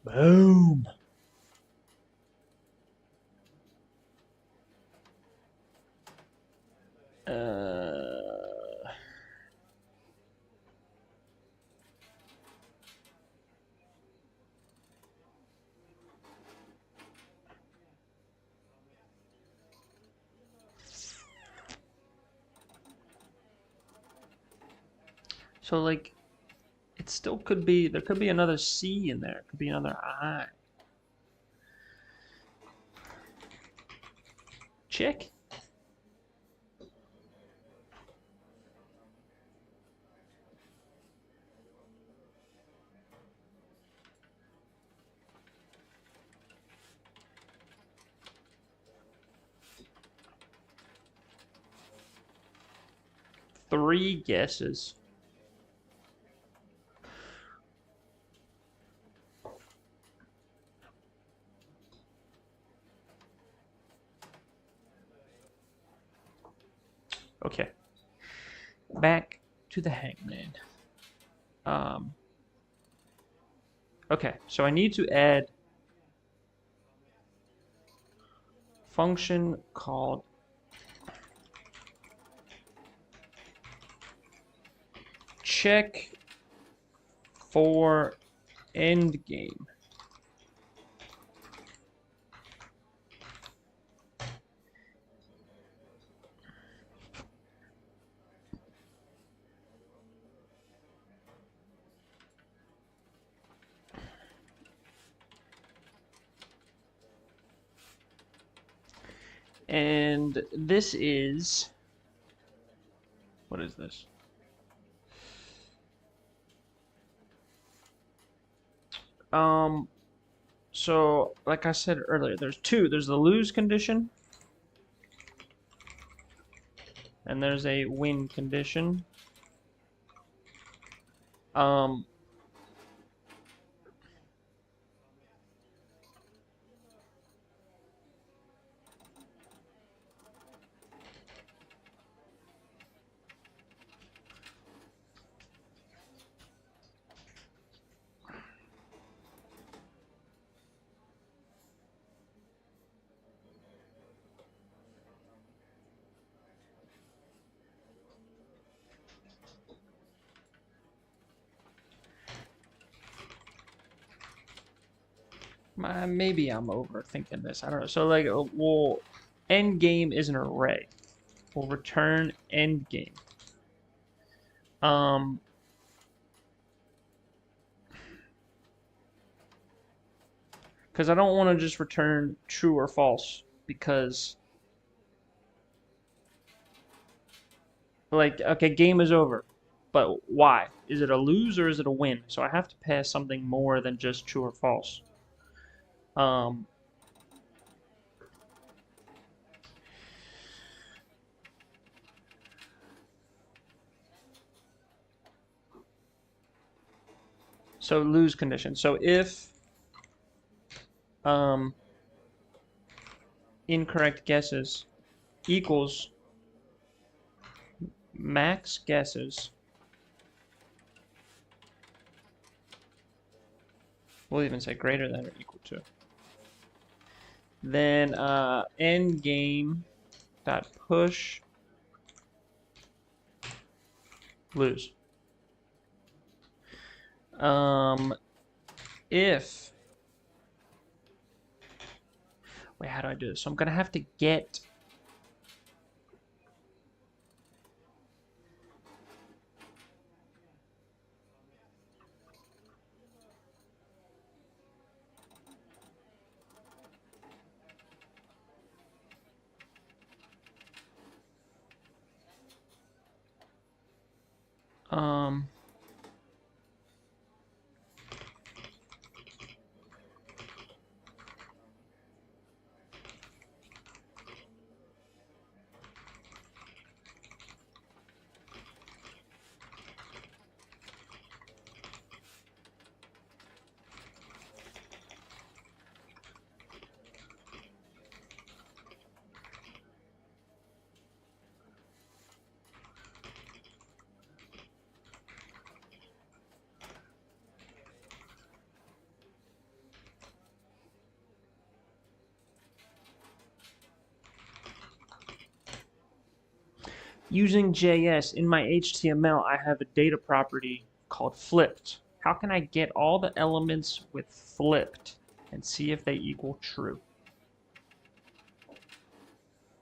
Boom. So like, it still could be, there could be another C in there. It could be another I. Check. Three guesses. Okay. Back to the Hangman. Okay, so I need to add function called check for endgame. And this is, what is this? So like I said earlier, there's two. There's the lose condition, and there's a win condition. Maybe I'm overthinking this. I don't know. So like, well, end game is an array. We'll return end game. Because I don't want to just return true or false, because like, okay, game is over, but why? Is it a lose or is it a win? So I have to pass something more than just true or false. So lose condition. So if incorrect guesses equals max guesses, we'll even say greater than or equal to, then end game dot push lose. If, wait, how do I do this? So I'm gonna have to get um using JS in my HTML, I have a data property called flipped. How can I get all the elements with flipped and see if they equal true?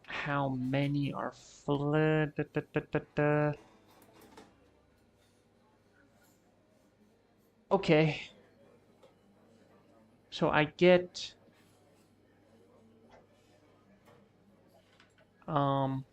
How many are flipped? Okay. So I get um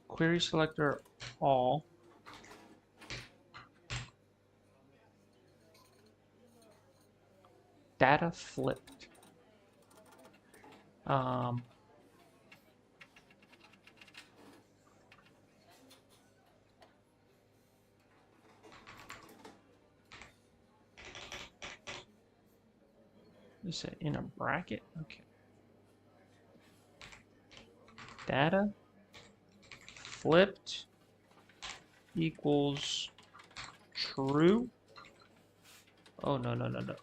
query selector all data flipped. Um Is it in a bracket? Okay. Data flipped equals true. Oh, no, no, no, no.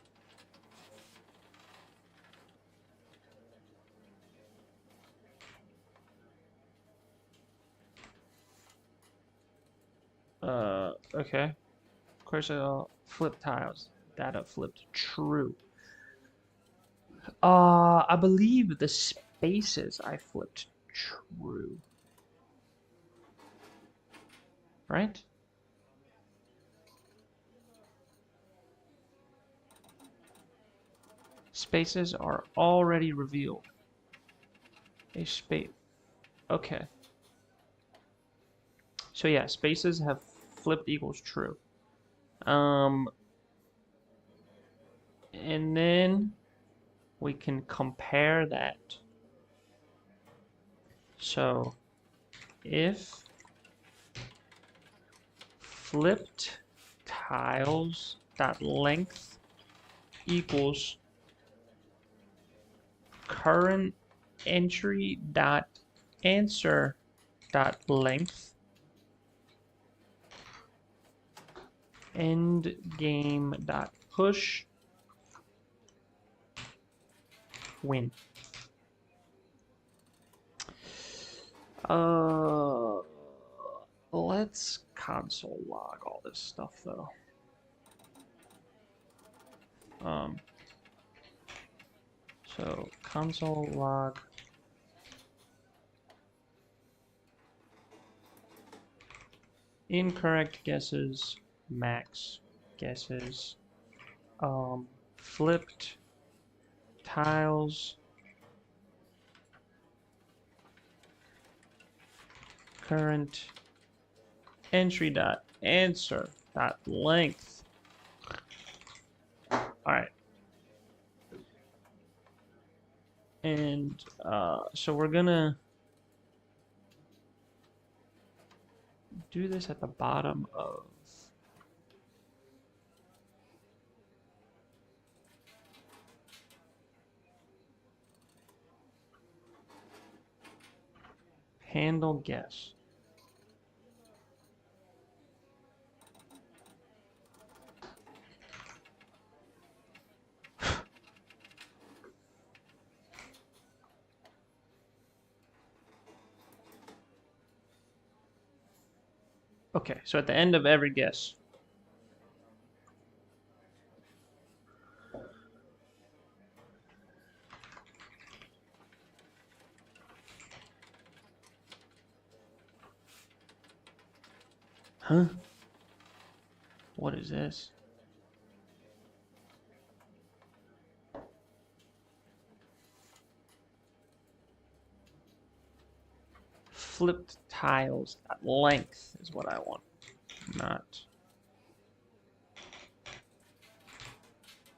Okay. Of course, flip tiles. Data flipped true. I believe the spaces I flipped true. Right? Spaces are already revealed. A space. Okay. So yeah, spaces have flipped equals true. And then we can compare that. So if flipped tiles dot length equals current entry dot answer dot length end game dot push win. Let's console log all this stuff though. So console log incorrect guesses, max guesses, flipped tiles, current entry dot answer dot length. All right. And so we're gonna do this at the bottom of Handle guess. Okay, so at the end of every guess. Huh? What is this? Flipped tiles at length is what I want, not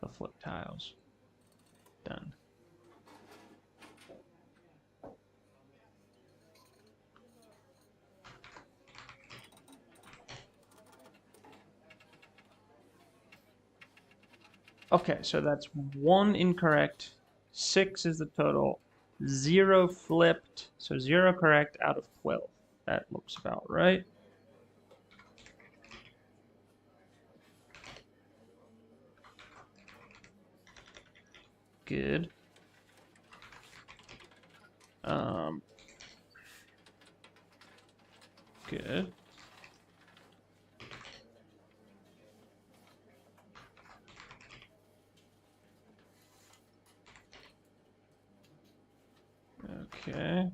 the flip tiles. Done. Okay, so that's 1 incorrect, 6 is the total, 0 flipped, so 0 correct out of 12. That looks about right. Good. Good. Okay.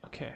Okay.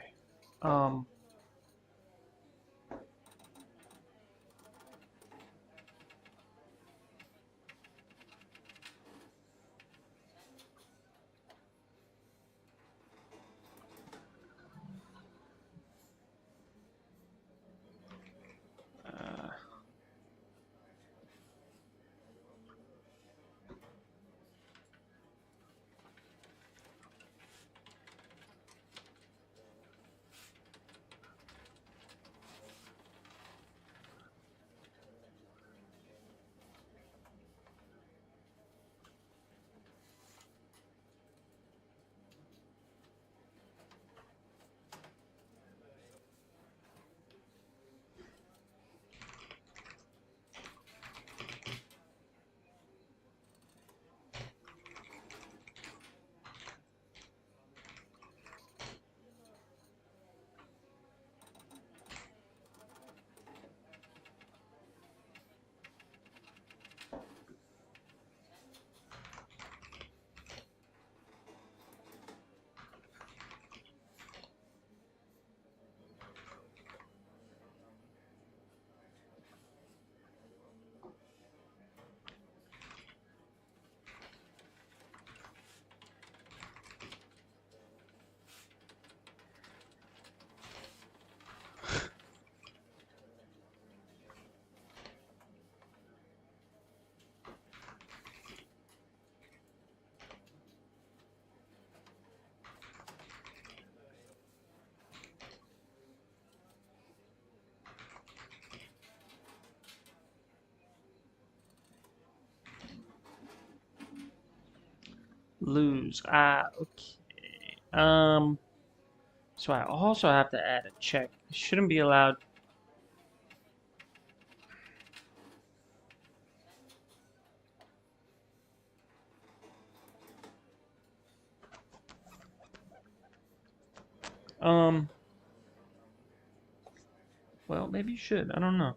Lose. Okay. So I also have to add a check. It shouldn't be allowed. Well, maybe you should. I don't know.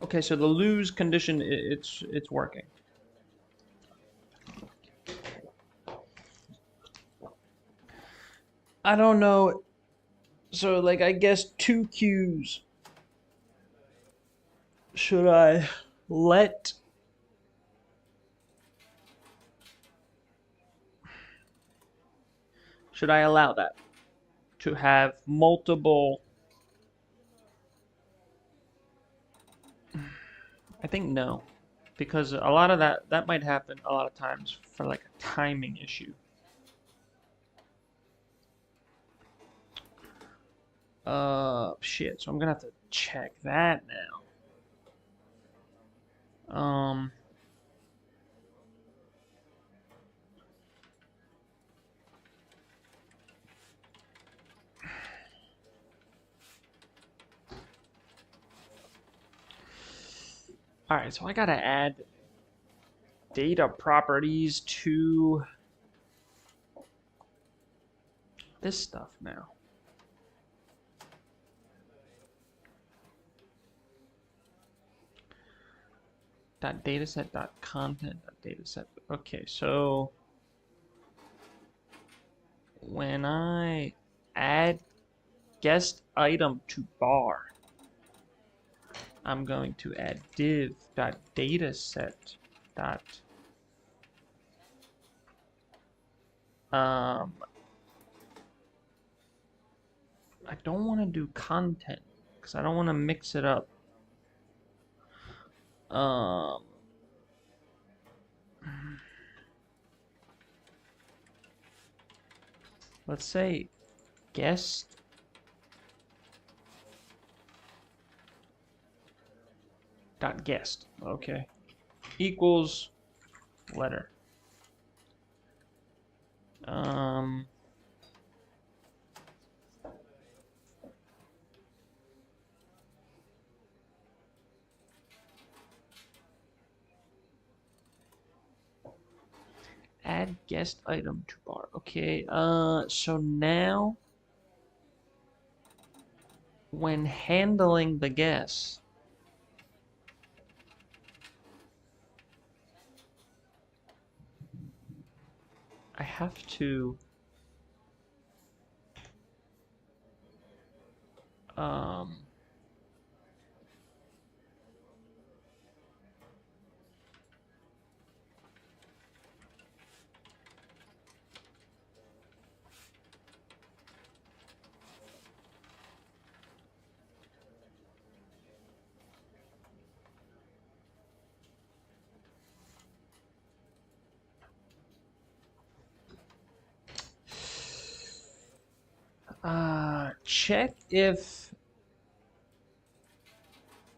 Okay, so the lose condition, it's working. I don't know. So, like, I guess 2 Qs. Should I let... Should I allow that to have multiple... I think no. because a lot of that might happen a lot of times for like a timing issue. Shit. So I'm gonna have to check that now. All right. So I gotta add data properties to this stuff now. .dataset.content.dataset. Okay, so when I add guest item to bar, I'm going to add div.dataset. I don't want to do content because I don't want to mix it up. Let's say guest dot guest. Okay, equals letter. Add guest item to bar. Okay, so now when handling the guest, I have to check if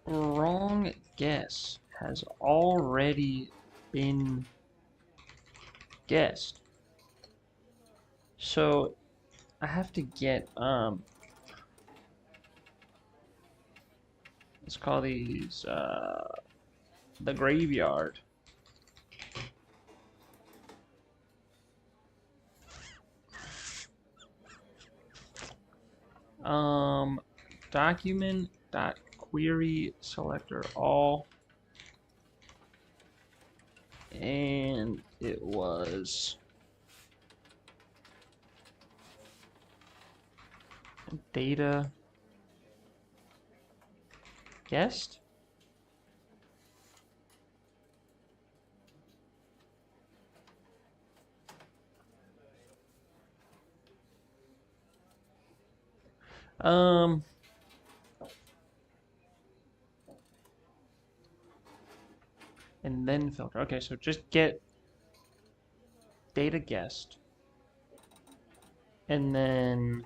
wrong guess has already been guessed. So I have to get let's call these the graveyard. Document dot query selector all, and it was data guest. And then filter. Okay, so just get data guest, and then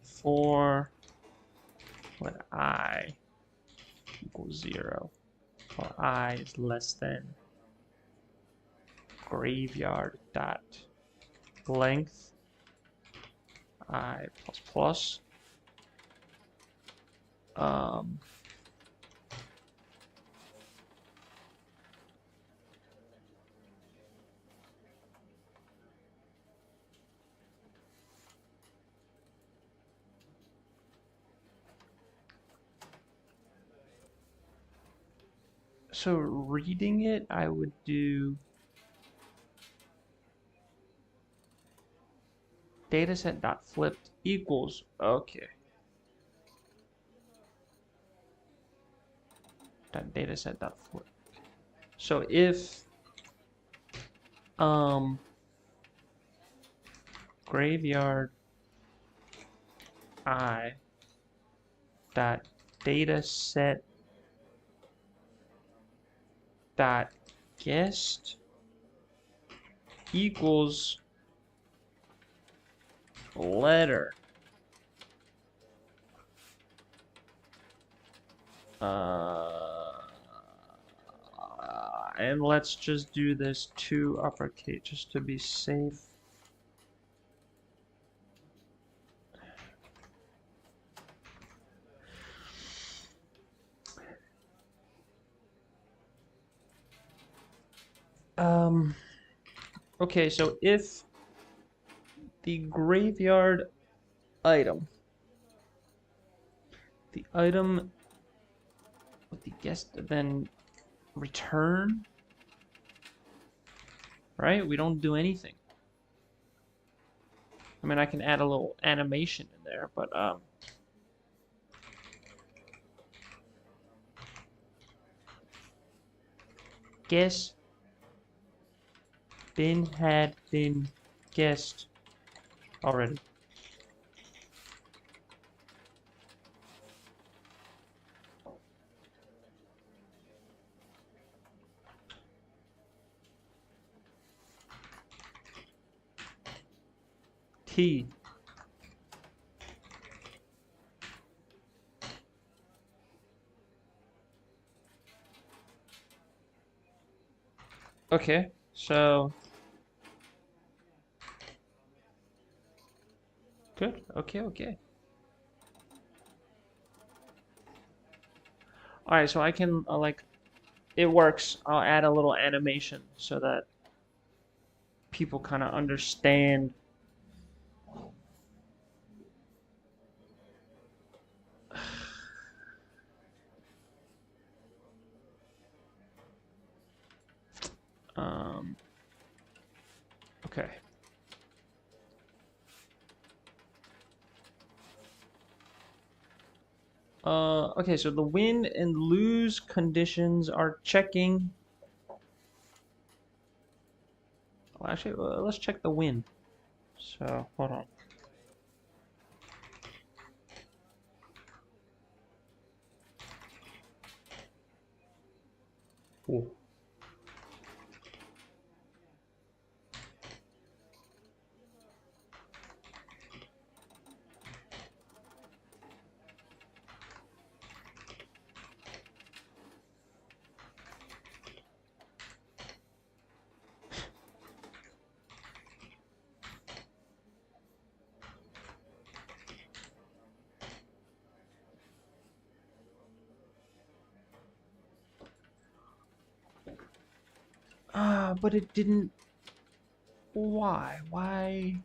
for what I equals 0, or I is less than graveyard dot length I plus plus. So reading it, I would do dataset dot flipped equals, okay, dot dataset dot flipped. So if graveyard I dot data set dot guest equals letter. And let's just do this to uppercase just to be safe. Okay, so if the graveyard item, the item with the guest, then return, right? We don't do anything. I mean, I can add a little animation in there, but guess had been guessed already. T. Okay, so good. Okay, okay. All right, so I can like it works. I'll add a little animation so that people kind of understand. Okay. Okay, so the win and lose conditions are checking. Well, actually, let's check the win. So, hold on. Ooh. But it didn't. Why? Why?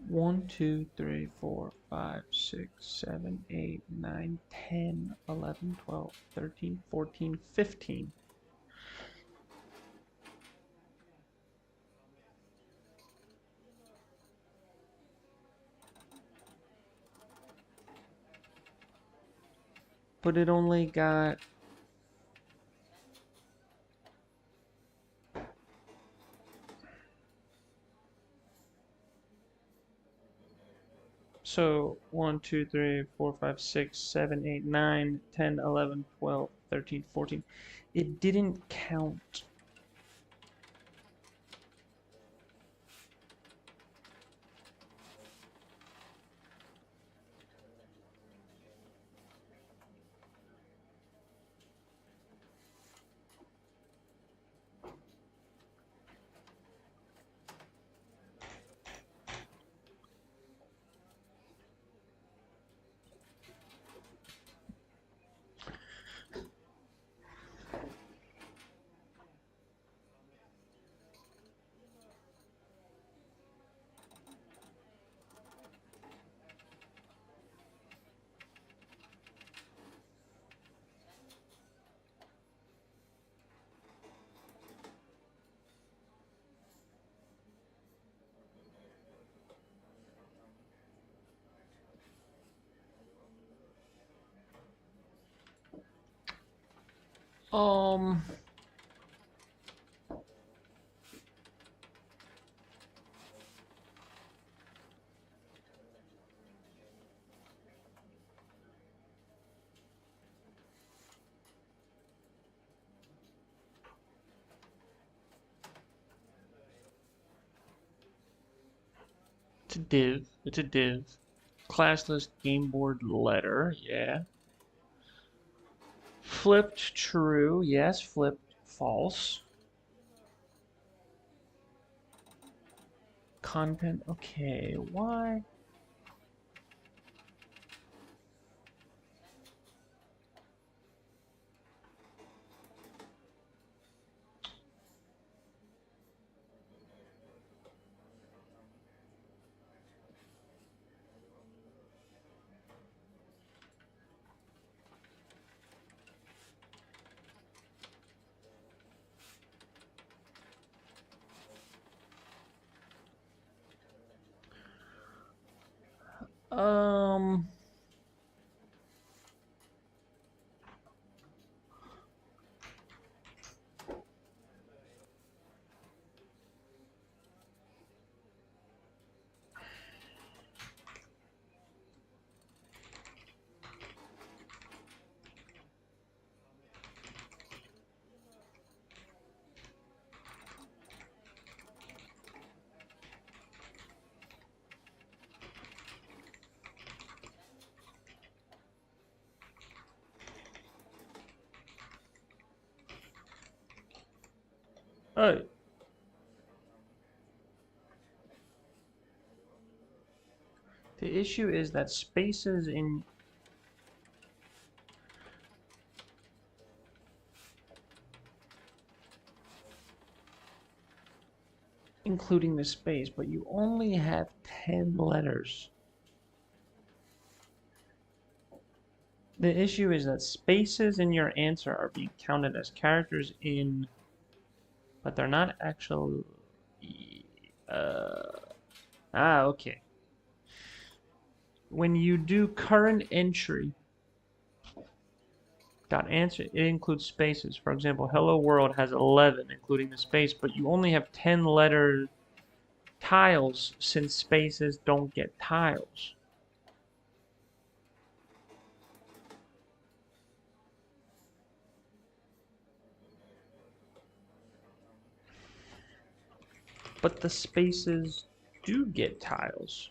One, 2, 3, 4, 5, 6, 7, 8, 9, 10, 11, 12, 13, 14, 15. But it only got. So 1, 2, 3, 4, 5, 6, 7, 8, 9, 10, 11, 12, 13, 14. It didn't count. Um, it's a div. It's a div. Classless game board letter. Yeah. Flipped true. Yes. Flipped false. Content. Okay. Why? Um. Oh. The issue is that spaces in including the space, but you only have 10 letters. The issue is that spaces in your answer are being counted as characters in, but they're not actually. Okay. When you do current entry dot answer, it includes spaces. For example, hello world has 11, including the space, but you only have 10 letter tiles since spaces don't get tiles. But the spaces do get tiles.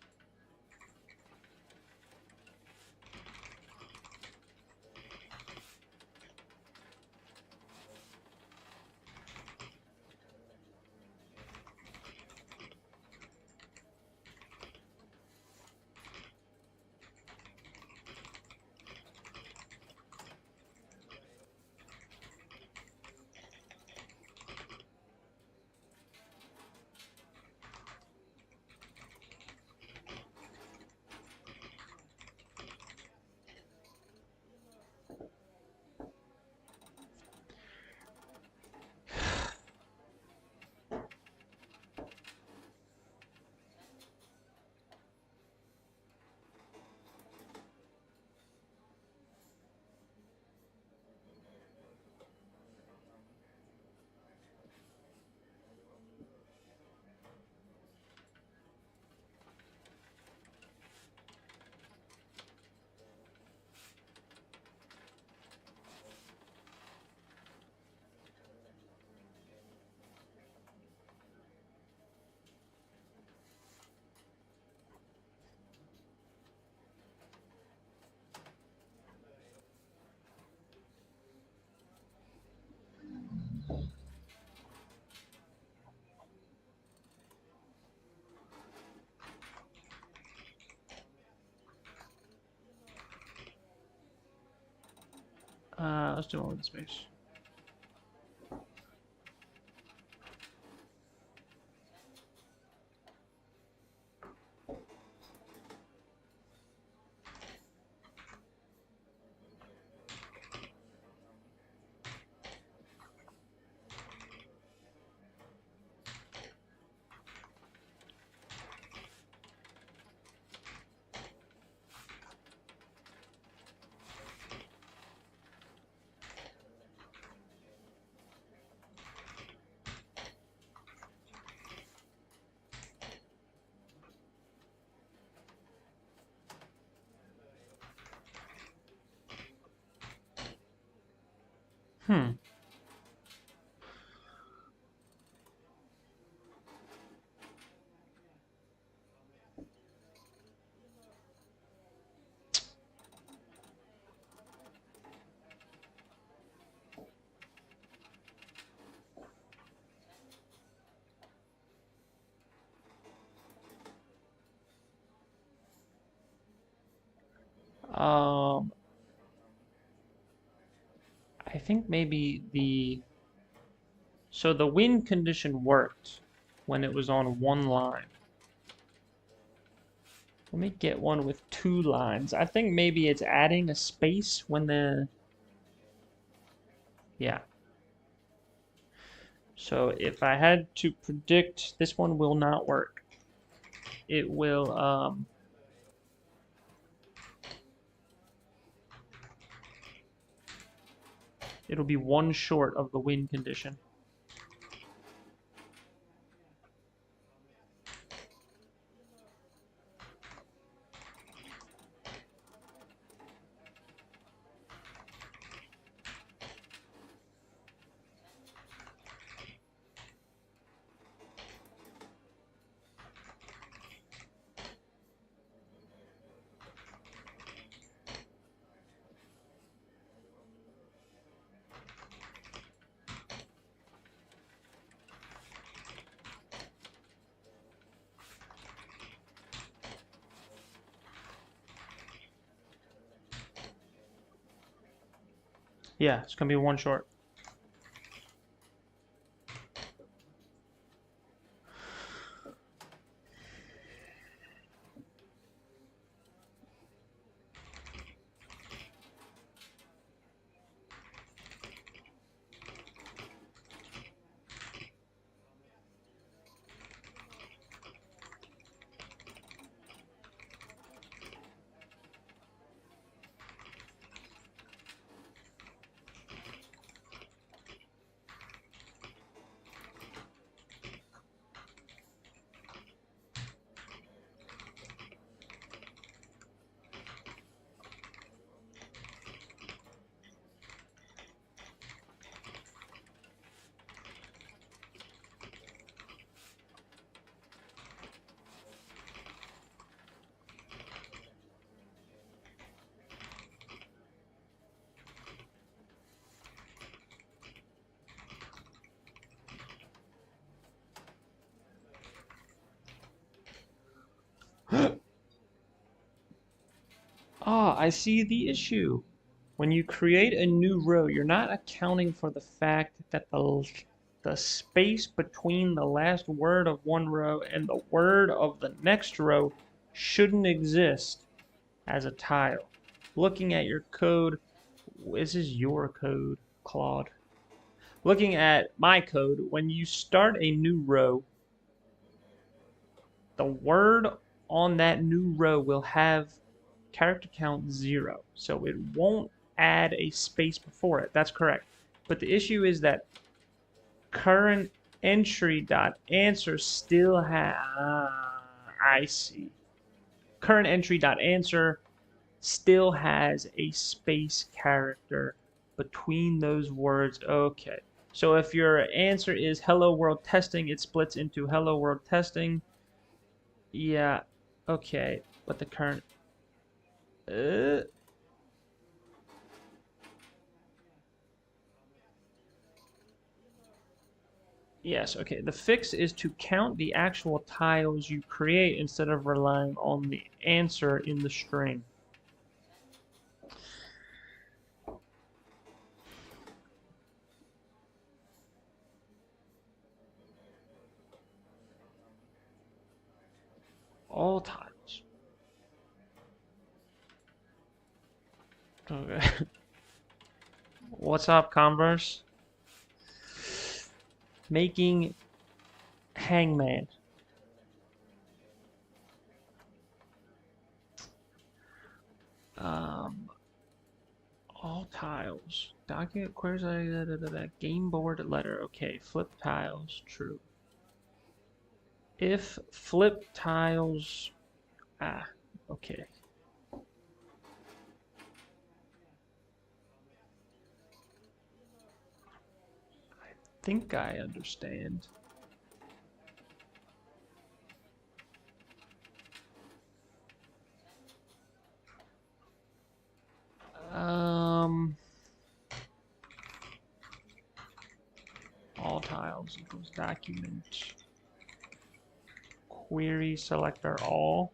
Let's do one with space. Hmm. Um, I think maybe so the win condition worked when it was on one line. Let me get one with 2 lines. I think maybe it's adding a space when yeah. So if I had to predict, this one will not work. It will, it'll be one short of the win condition. Yeah, it's gonna be one short. Ah, I see the issue. When you create a new row, you're not accounting for the fact that the space between the last word of one row and the word of the next row shouldn't exist as a tile. Looking at your code, this is your code, Claude. Looking at my code, when you start a new row, the word on that new row will have character count 0, so it won't add a space before it. That's correct. But the issue is that current entry dot answer still has. I see. Current entry dot answer still has a space character between those words. Okay. So if your answer is hello world testing, it splits into hello world testing. Yeah. Okay. But the current. Uh, Yes, okay. The fix is to count the actual tiles you create instead of relying on the answer in the string. All tiles. Okay. What's up, Converse? Making Hangman. Um, all tiles. Document queries, game board letter. Okay, flip tiles, true. If flip tiles, okay. think I understand. All tiles equals document query selector all.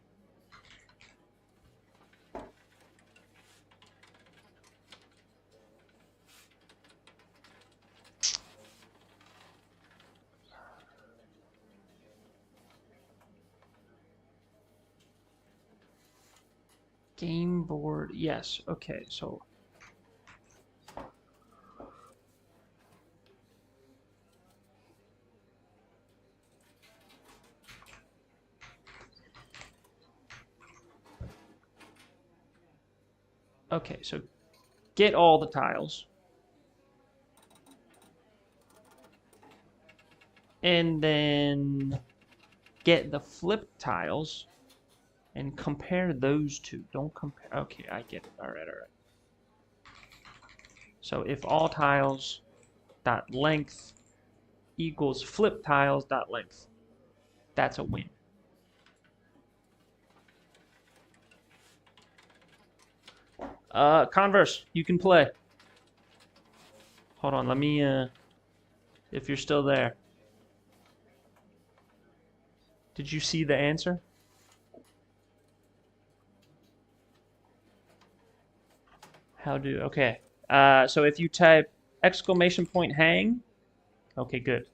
Game board, yes, okay, so okay, so get all the tiles. And then get the flipped tiles and compare those two. Don't compare. Okay, I get it. All right, all right. So if all tiles dot length equals flip tiles dot length, that's a win. Converse, you can play. Hold on, let me, if you're still there. Did you see the answer? How do, okay. So if you type exclamation point hang, okay, good.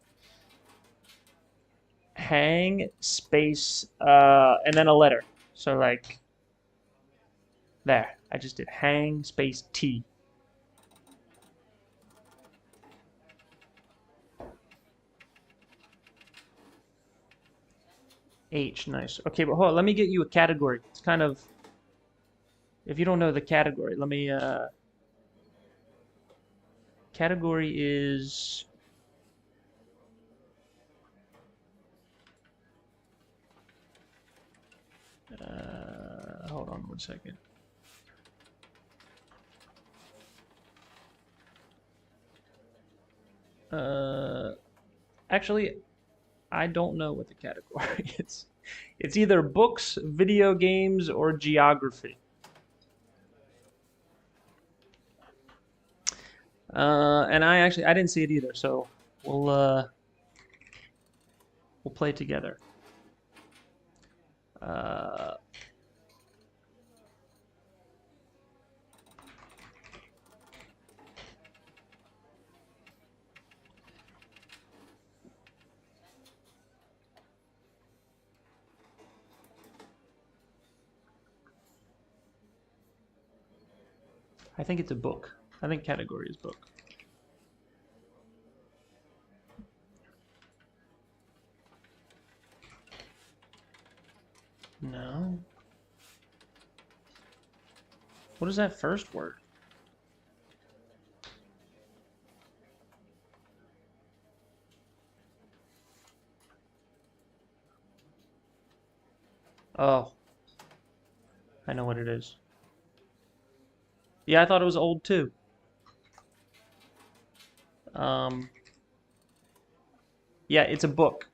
Hang space, and then a letter. So like, there, I just did hang space T. H, nice. Okay, but hold on, let me get you a category. It's kind of, if you don't know the category, let me, category is, hold on one second. Actually, I don't know what the category is. It's either books, video games, or geography. And I didn't see it either, so we'll play together. I think it's a book. I think category is book. No. What is that first word? Oh. I know what it is. Yeah, I thought it was old too. Yeah, it's a book.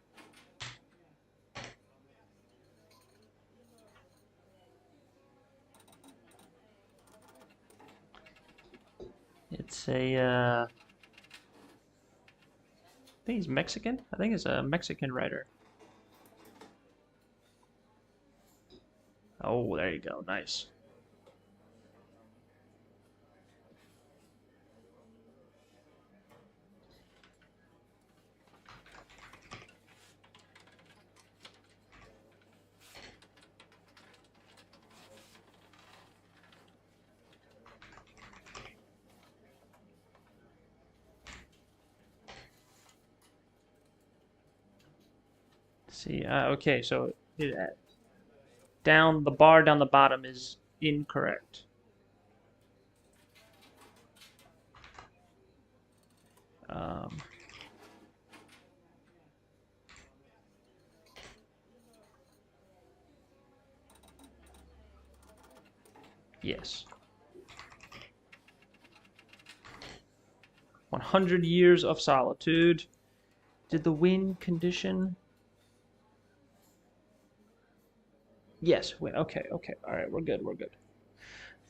It's a, I think he's Mexican. I think it's a Mexican writer. Oh, there you go. Nice. See, okay, so the bar down the bottom is incorrect. Yes. 100 Years of Solitude. Did the win condition? Yes, win. Okay, okay. All right, we're good. We're good.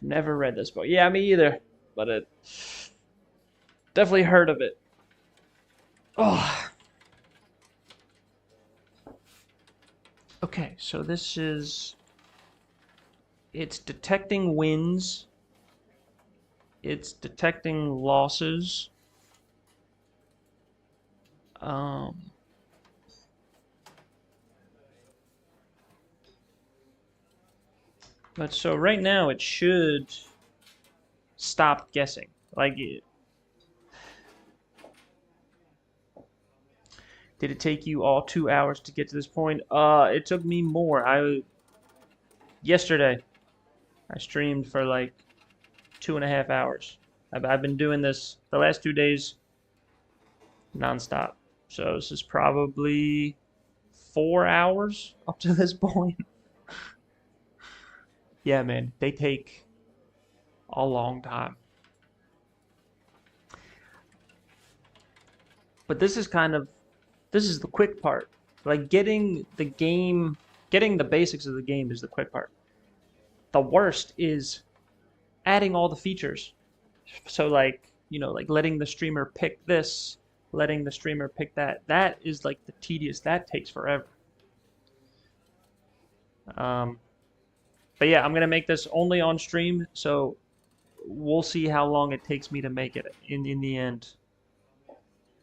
Never read this book. Yeah, me either. But it definitely heard of it. Oh. Okay, so this is it's detecting wins. It's detecting losses. Um, but so right now it should stop guessing. Like, did it take you all 2 hours to get to this point? It took me more. Yesterday I streamed for like 2.5 hours. I've been doing this the last 2 days nonstop. So this is probably 4 hours up to this point. Yeah, man, they take a long time. But this is the quick part. Like getting the basics of the game is the quick part. The worst is adding all the features. So like, like letting the streamer pick this, letting the streamer pick that. That is like the tedious. That takes forever. Um, but yeah, I'm gonna make this only on stream, so we'll see how long it takes me to make it in the end.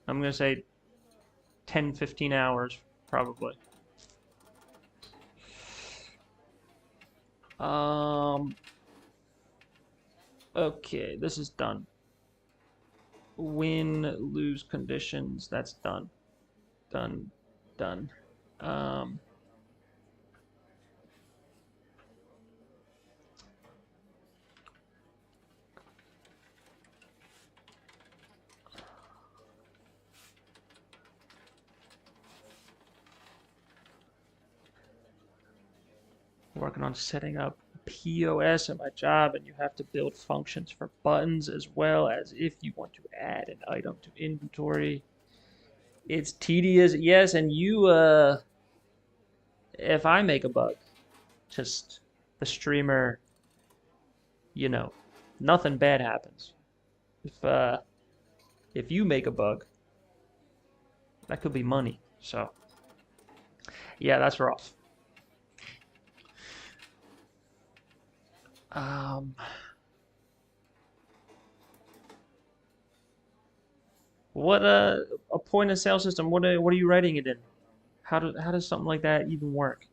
I'm gonna say 10, 15 hours probably. Um, okay, this is done. Win, lose conditions, that's done. Done, done. Um, Working on setting up POS at my job, and you have to build functions for buttons as well as if you want to add an item to inventory. It's tedious, yes, and if I make a bug, just the streamer, you know, nothing bad happens. If you make a bug, that could be money. So, yeah, that's rough. Um, what a point of sale system? What are you writing it in? How does something like that even work?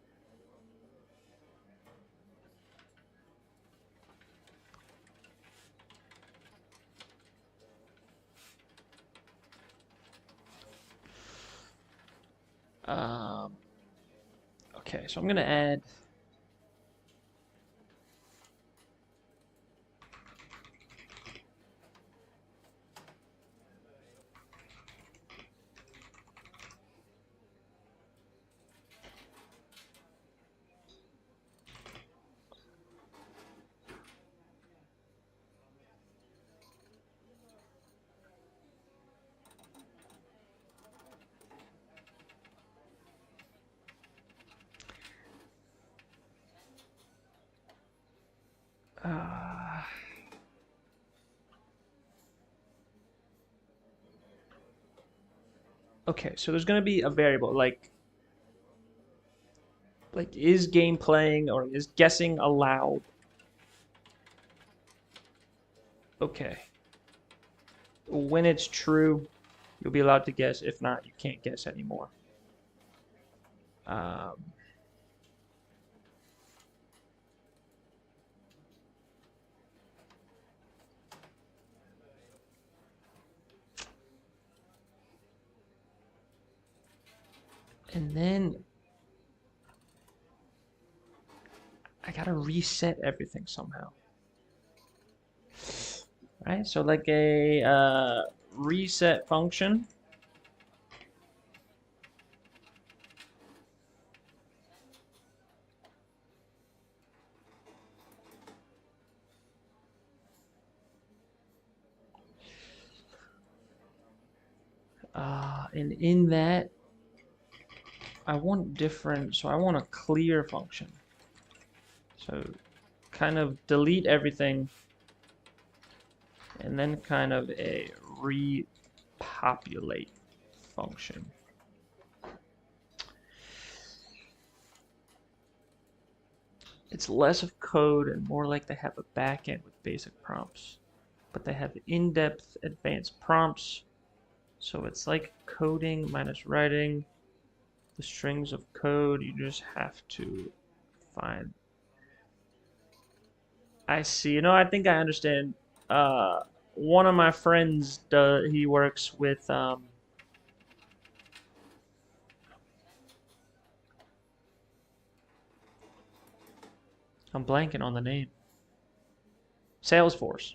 Um, okay, so I'm gonna add. Uh, okay, so there's gonna be a variable like is game playing or is guessing allowed? Okay. When it's true, you'll be allowed to guess. If not, you can't guess anymore. Um, and then I gotta reset everything somehow. Right? So like a reset function. And in that, I want different, so I want a clear function. So kind of delete everything, and then kind of a repopulate function. It's less of code and more like they have a backend with basic prompts. But they have in-depth advanced prompts. So it's like coding minus writing. The strings of code, you just have to find. I see. You know, I think I understand. One of my friends, he works with, I'm blanking on the name. Salesforce.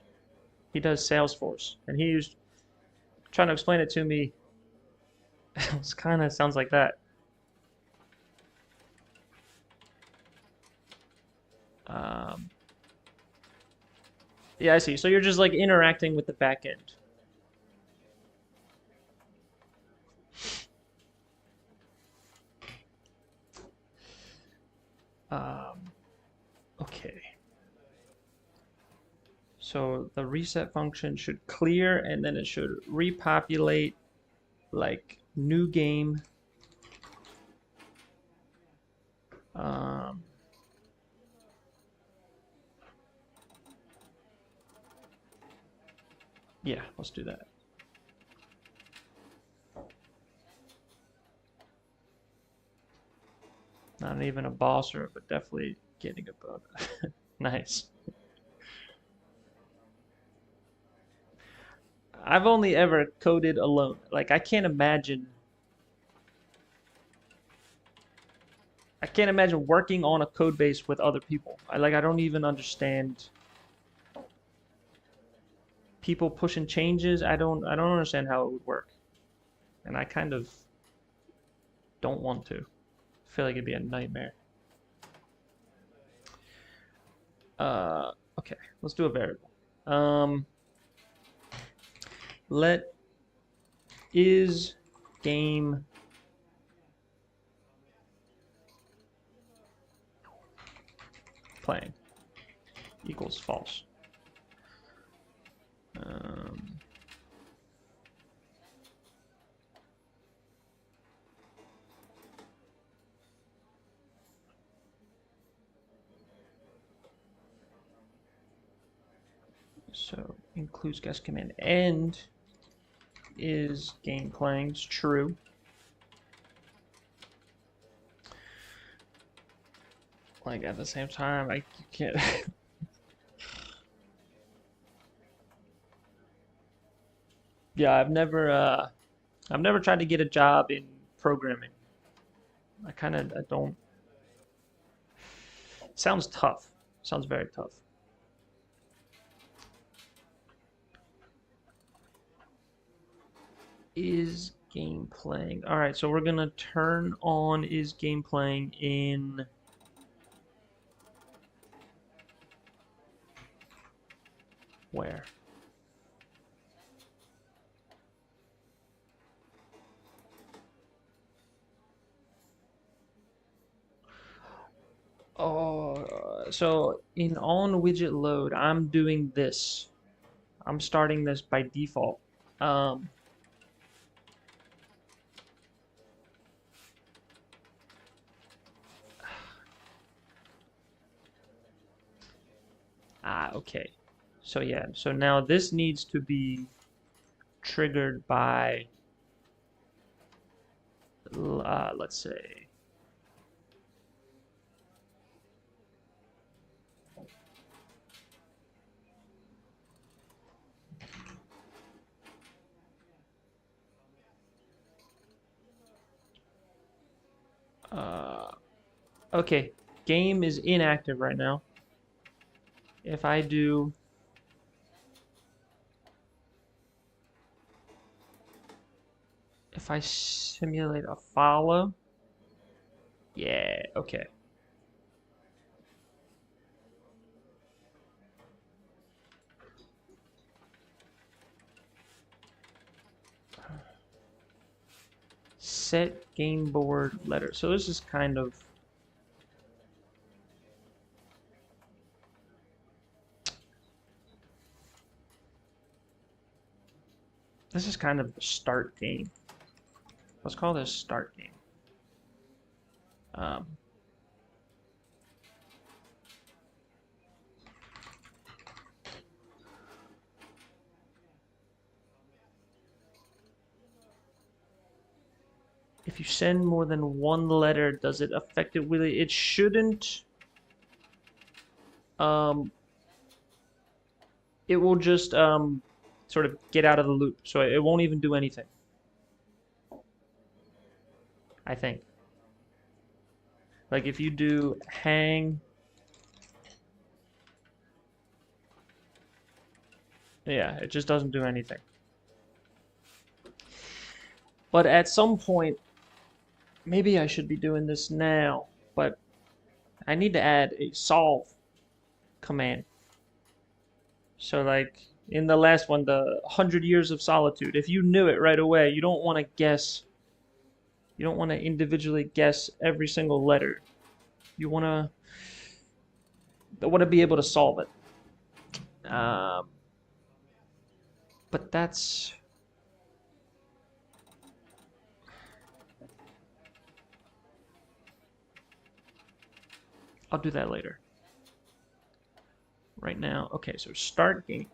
He does Salesforce, and he was trying to explain it to me. It kind of sounds like that. Yeah, I see. So you're just like interacting with the back end. Okay. So the reset function should clear, and then it should repopulate like new game. Yeah, let's do that. Not even a bosser, but definitely getting a bug. Nice. I've only ever coded alone. Like I can't imagine working on a code base with other people. I don't even understand people pushing changes. I don't understand how it would work. And I kind of don't want to. I feel like it'd be a nightmare. Okay, let's do a variable. Let is game playing equals false. So includes guest command and is game playing is true. Like at the same time, I can't. Yeah, I've never tried to get a job in programming. I don't. Sounds tough. Sounds very tough. Is game playing? All right, so we're gonna turn on is game playing in. Where? Oh, so in on widget load, I'm doing this. I'm starting this by default. Okay. So yeah, so now this needs to be triggered by, let's say, okay, game is inactive right now. If I do, if I simulate a follow, yeah, okay. set game board letter. So this is kind of the start game. Let's call this start game. If you send more than one letter, does it affect it really? It shouldn't. It will just sort of get out of the loop, so it won't even do anything. I think. Like if you do hang, yeah, it just doesn't do anything. But at some point, maybe I should be doing this now, but I need to add a solve command. So like in the last one, the 100 Years of Solitude, if you knew it right away, you don't want to guess. You don't want to individually guess every single letter. You want to be able to solve it. But that's... I'll do that later. Right now, okay, so start game.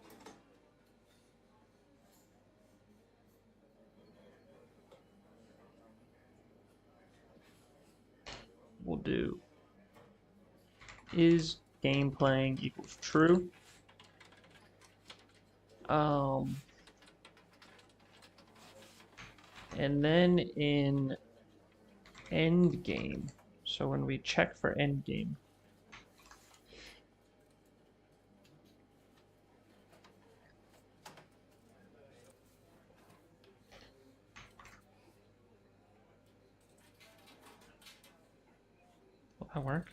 We'll do is game playing equals true. And then in end game, so when we check for end game, will that work?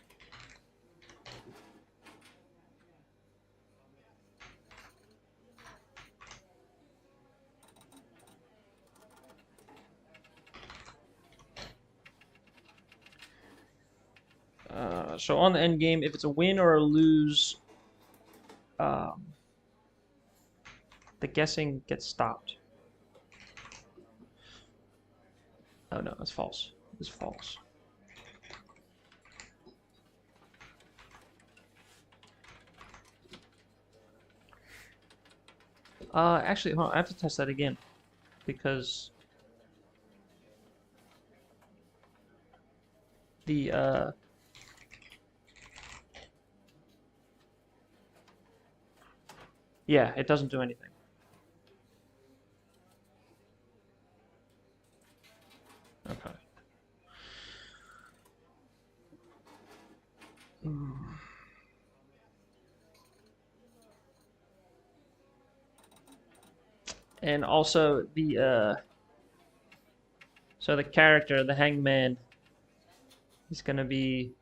So on the end game, if it's a win or a lose, the guessing gets stopped. Oh no, that's false. It's false. Actually, hold on, I have to test that again because the yeah, it doesn't do anything. Okay. And also the so the character, the hangman, is gonna be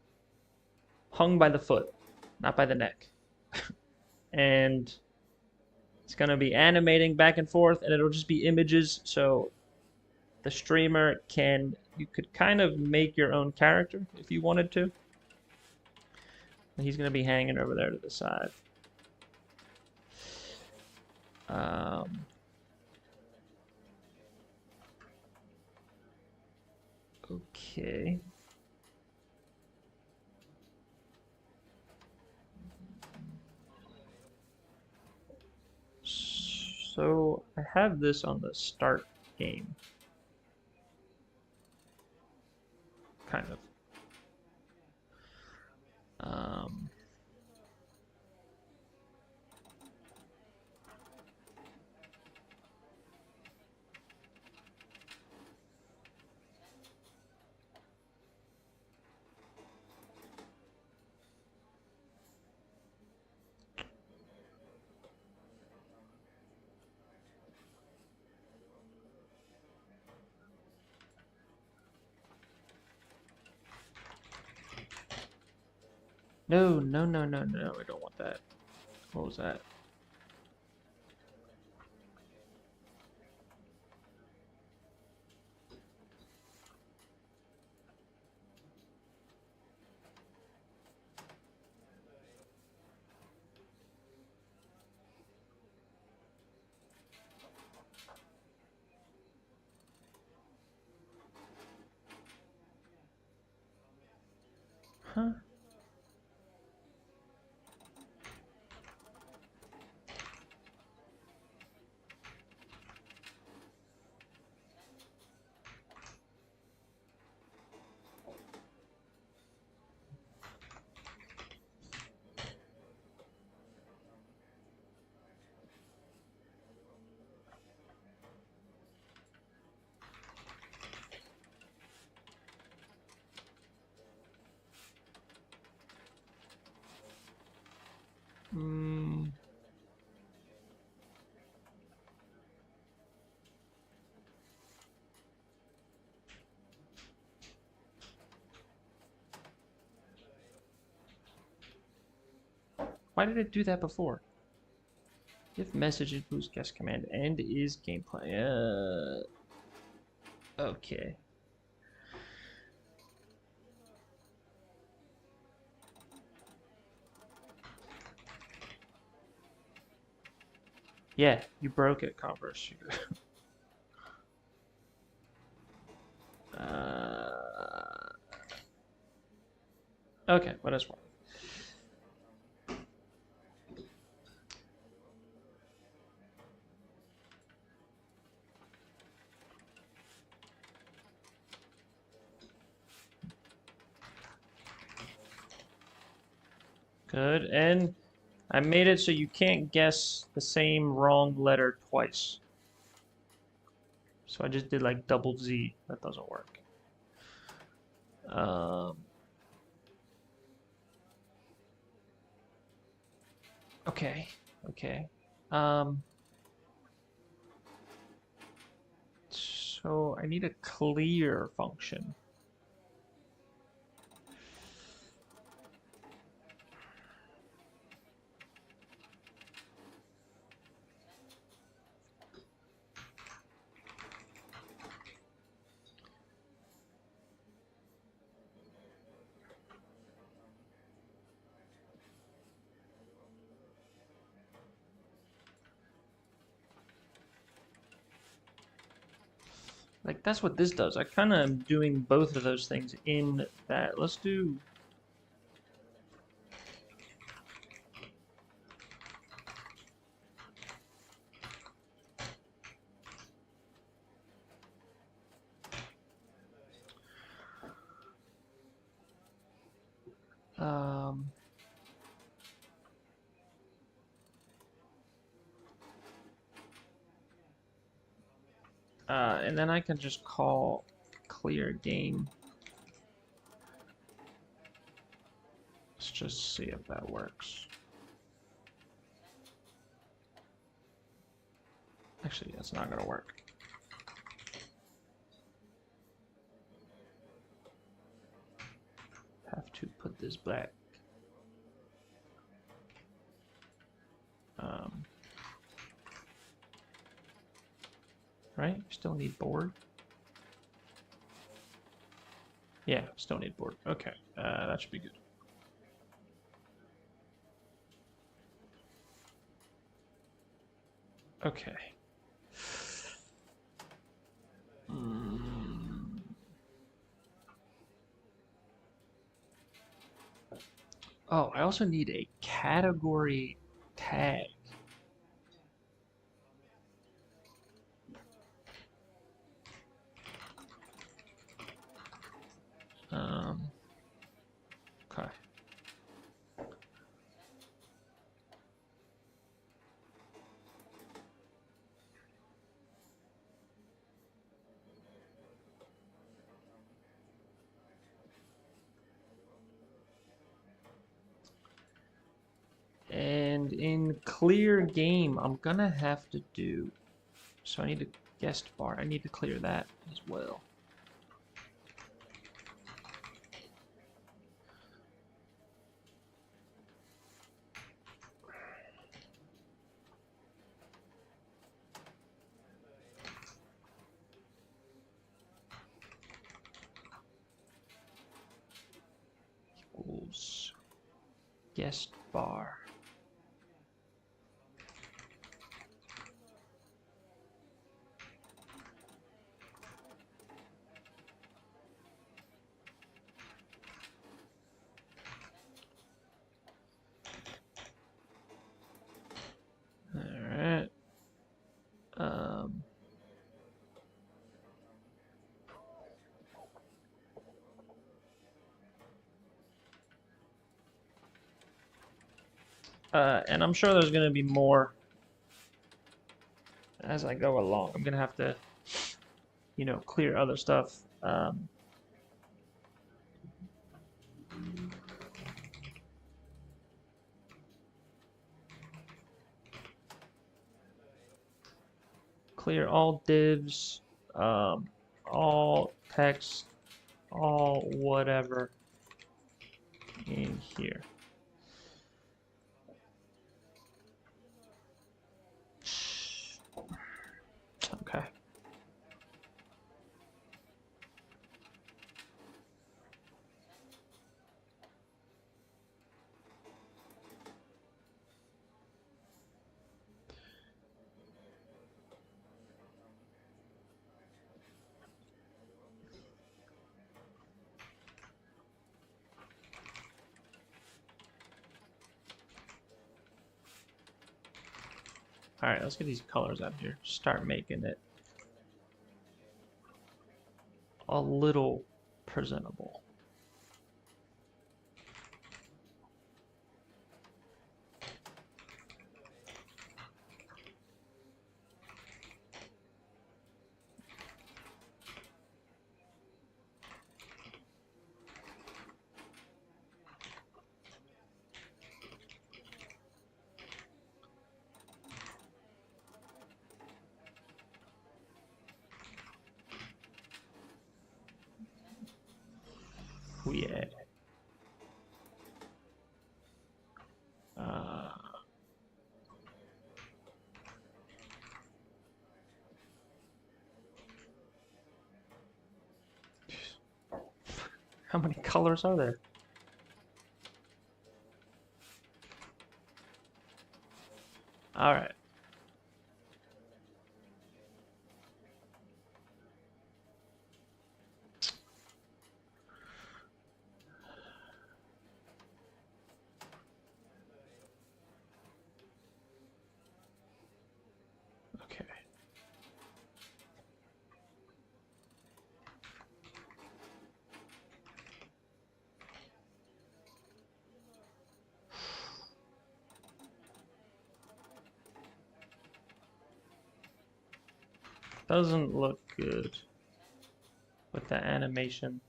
hung by the foot, not by the neck. And it's gonna be animating back and forth, and it'll just be images, so the streamer you could kind of make your own character if you wanted to. And he's gonna be hanging over there to the side. Okay. So I have this on the start game. Kind of. No, no, no, no, no, I don't want that. What was that? Huh? Why did it do that before? If message includes guest command and is gameplay. Okay. Yeah, you broke it, Converse. Okay, what else? Good, and I made it so you can't guess the same wrong letter twice. So I just did like double Z. That doesn't work. Okay, okay. So I need a clear function. Like, that's what this does. I kind of am doing both of those things in that. Let's do... and then I can just call clear game. Let's just see if that works. Actually, that's not going to work. Have to put this back. Right? Still need board. Yeah, still need board. Okay, that should be good. Okay. Oh, I also need a category tag. Okay. And in clear game, I'm gonna have to do, so I need a guest bar. I need to clear that as well. Equals guest bar. And I'm sure there's going to be more as I go along. I'm going to have to, you know, clear other stuff. Clear all divs, all text, all whatever in here. Okay. All right, let's get these colors out here. Start making it a little presentable. Yeah. How many colors are there? All right. Okay. Doesn't look good with the animation.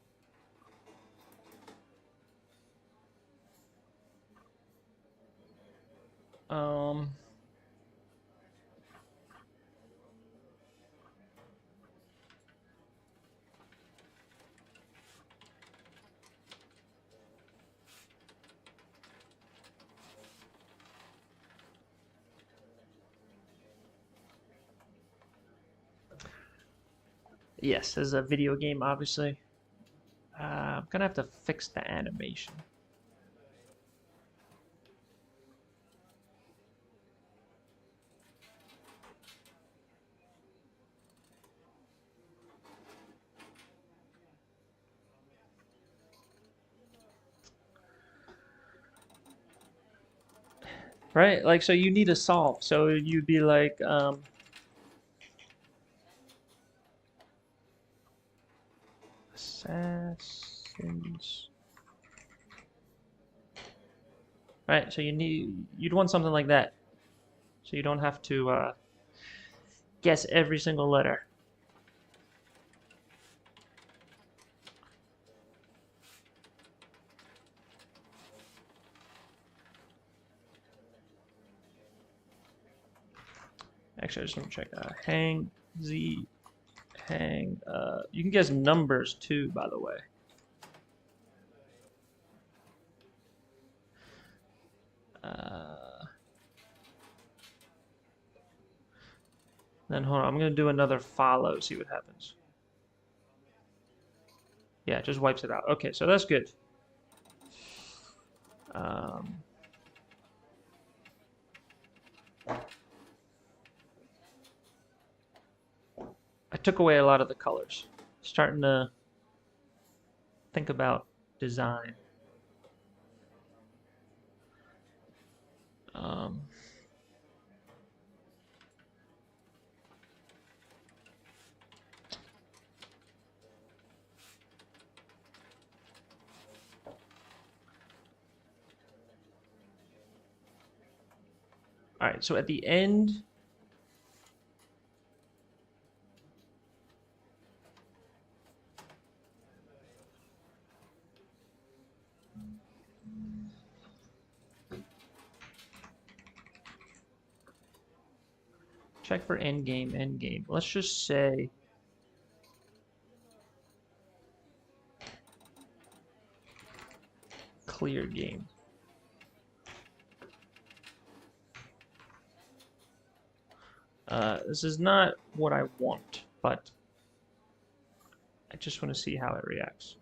Yes, this is a video game, obviously. I'm gonna have to fix the animation. Right? Like, so you need a solve. So you'd be like, assassins. Right? So you'd want something like that. So you don't have to guess every single letter. Actually, I just want to check. Hang. You can guess numbers too, by the way. Then hold on, I'm gonna do another follow, see what happens. Yeah, it just wipes it out. Okay, so that's good. I took away a lot of the colors. Starting to think about design. All right, so at the end, check for end game, end game. Let's just say clear game. This is not what I want, but I just want to see how it reacts.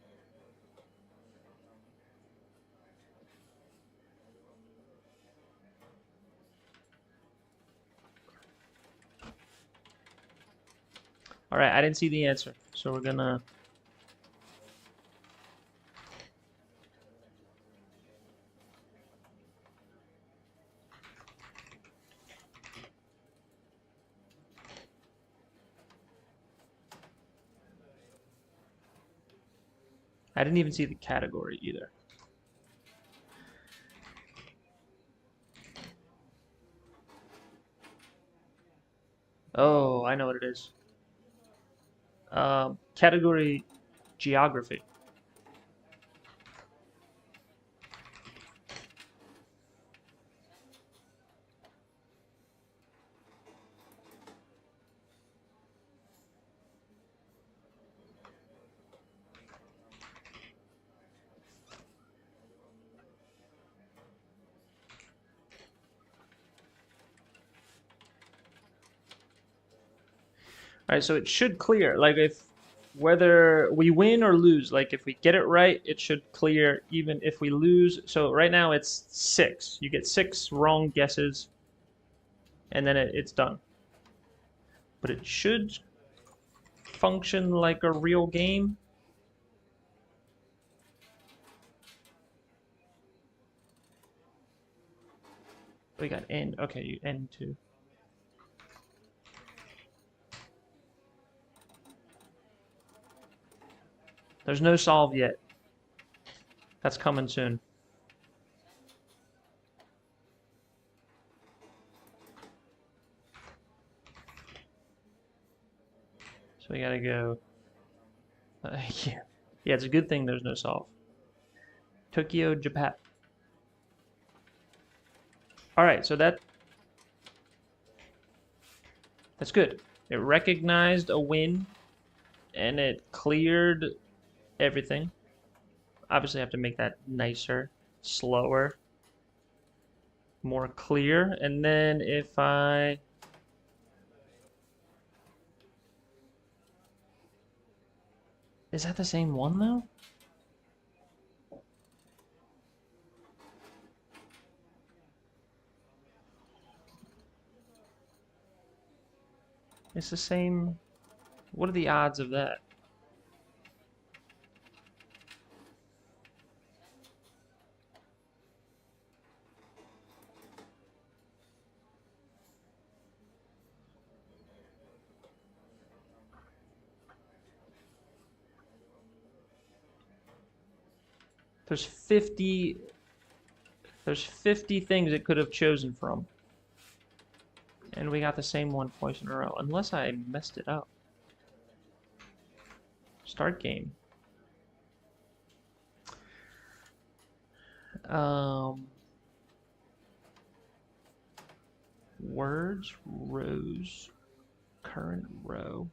All right, I didn't see the answer, so we're gonna. I didn't even see the category either. Oh, I know what it is. Category geography. All right, so it should clear. Like if whether we win or lose, like if we get it right, it should clear even if we lose. So right now it's 6. You get 6 wrong guesses, and then it's done. But it should function like a real game. We got end. Okay, you end too. There's no solve yet. That's coming soon. So we gotta go. Yeah, yeah. It's a good thing there's no solve. Tokyo, Japan. All right, so that's good. It recognized a win, and it cleared everything. Obviously, I have to make that nicer, slower, more clear. And then if I is that the same one though? It's the same. What are the odds of that? There's 50 things it could have chosen from. And we got the same one twice in a row. Unless I messed it up. Start game. Words, rows, current row.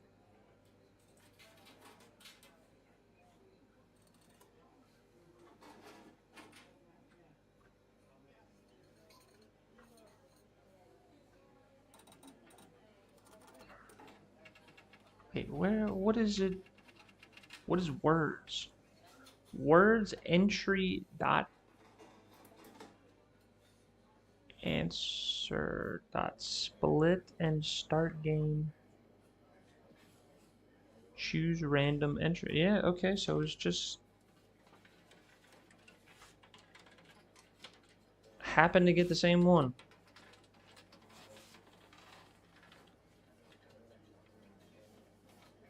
Wait, what is it? What is words? Words entry dot answer dot split and start game. Choose random entry. Yeah, okay, so it's just happened to get the same one.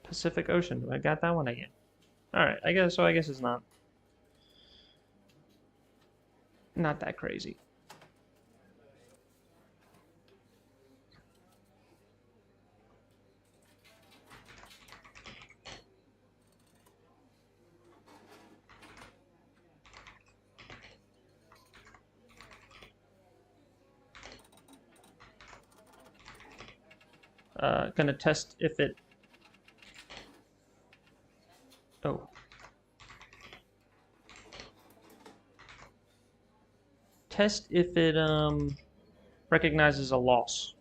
Pacific Ocean. I got that one again. All right, I guess it's not that crazy. Gonna test if it. Oh. Test if it recognizes a loss.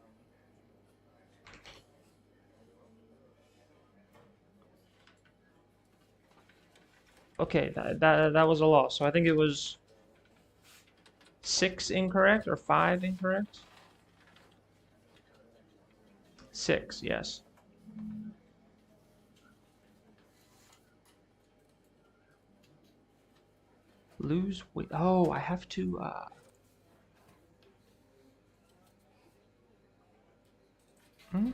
Okay, that was a loss. So I think it was 6 incorrect or 5 incorrect. 6, yes. Lose weight. Oh, I have to. Hmm?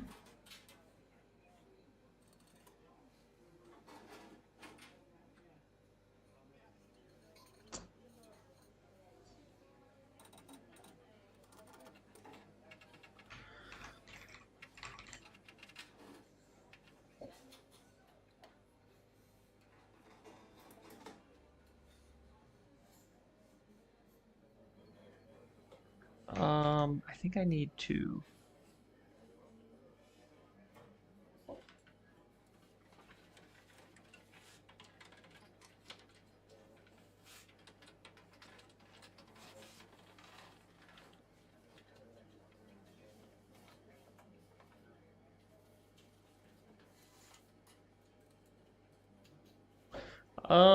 I think I need to.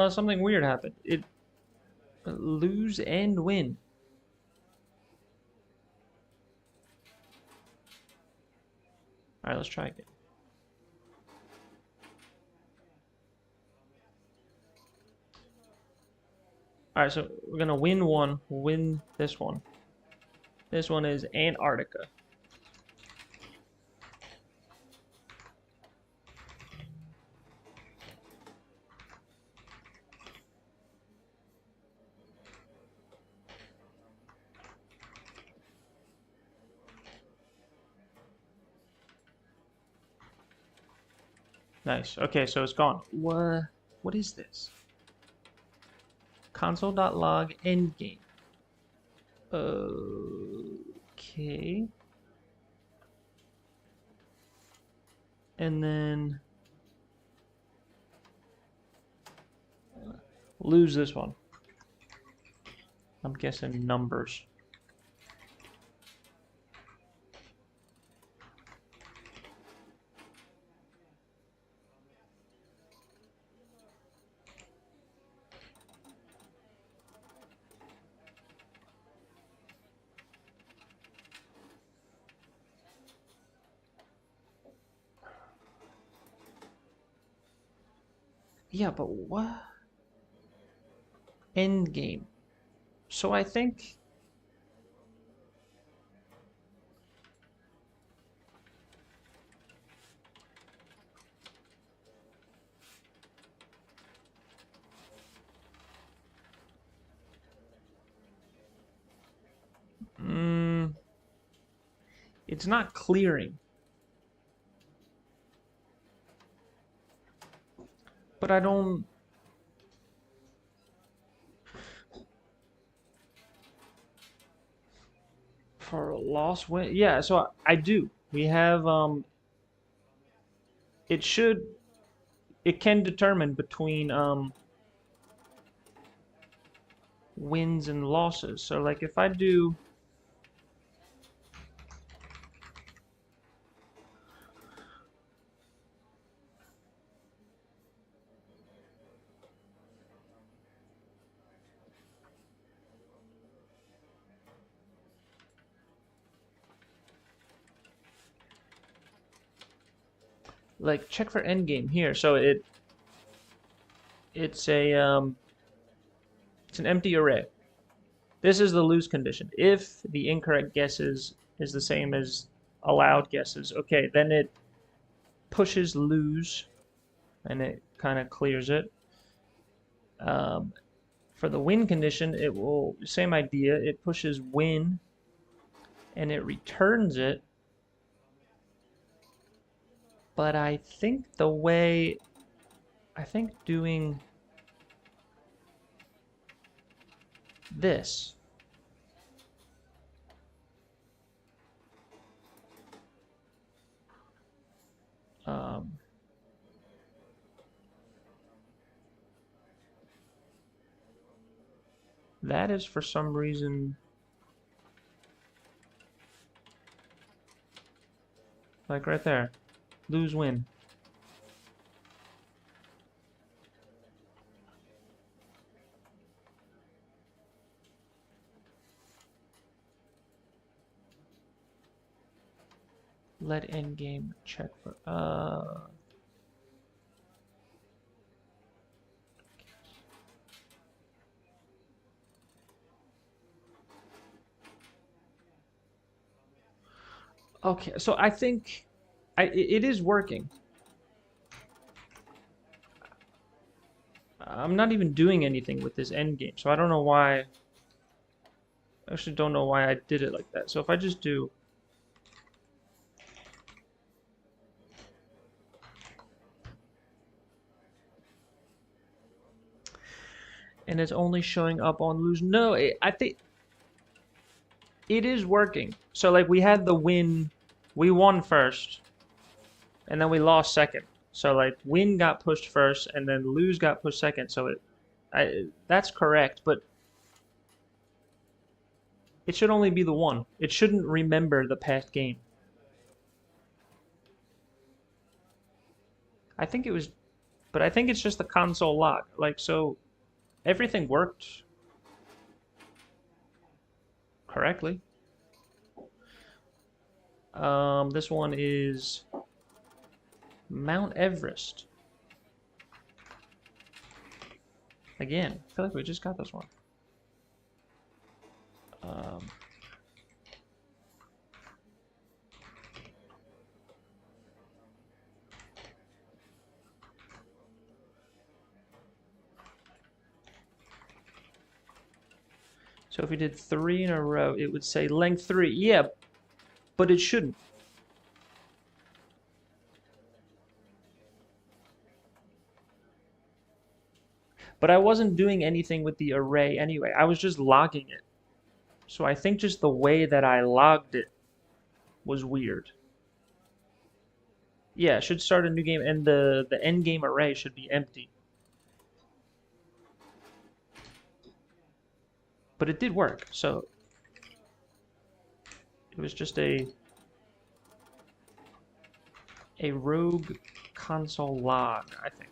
Something weird happened. It lose and win. All right, let's try again. All right, so we're gonna win one. We'll win this one. This one is Antarctica. Nice. Okay, so it's gone. What is this? Console.log endgame. Okay. And then lose this one. I'm guessing numbers. Yeah, but what? Endgame. So I think it's not clearing. But I don't. For a loss win, yeah. So I do. We have It should. It can determine between wins and losses. So like if I do. Like check for endgame here. So it's it's an empty array. This is the lose condition. If the incorrect guesses is the same as allowed guesses, okay, then it pushes lose and it kind of clears it. For the win condition, it will, same idea, it pushes win and it returns it. But I think doing this. That is for some reason like right there. Lose, win. Let endgame check for okay, so I think it is working. I'm not even doing anything with this endgame, so I don't know why. I actually don't know why I did it like that. So if I just do and it's only showing up on lose. No, I think it is working. So like we had the win, we won first, and then we lost second. So like win got pushed first, and then lose got pushed second. So that's correct, but it should only be the one. It shouldn't remember the past game. I think it was, but I think it's just the console log. Like so, everything worked correctly. This one is Mount Everest. Again, I feel like we just got this one. So if we did 3 in a row, it would say length 3. Yeah, but it shouldn't. But I wasn't doing anything with the array anyway. I was just logging it. So I think just the way that I logged it was weird. Yeah, it should start a new game, and the end game array should be empty. But it did work, so it was just a rogue console log, I think.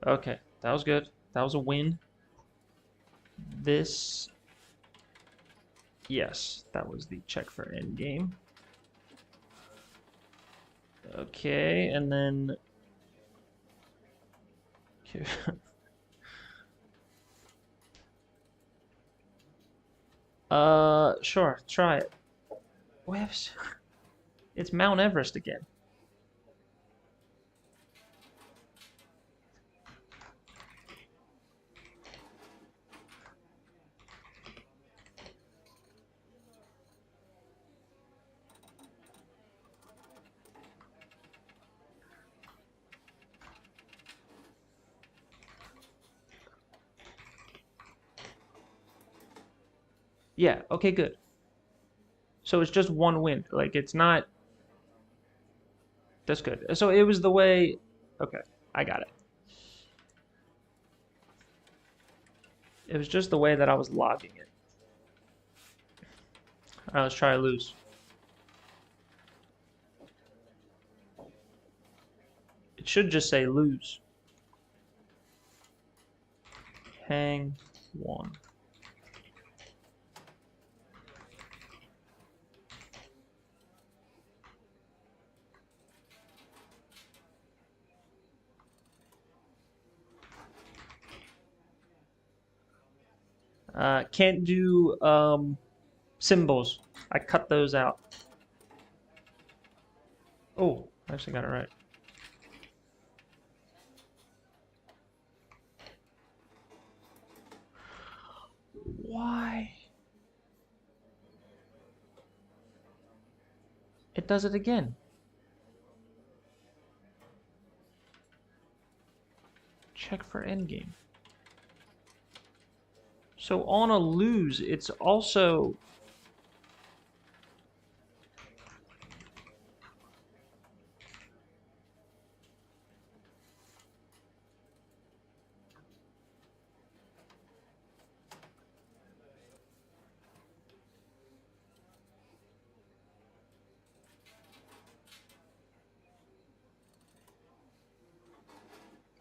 Okay, that was good. That was a win. This, yes, that was the check for end game. Okay, and then okay. Sure, try it. Whoops. It's Mount Everest again. Yeah, okay, good. So it's just one win. Like, it's not... That's good. So it was the way... Okay, I got it. It was just the way that I was logging it. All right, let's try lose. It should just say lose. Hang one. Can't do symbols. I cut those out. Oh, I actually got it right. Why? It does it again. Check for endgame. So on a lose, it's also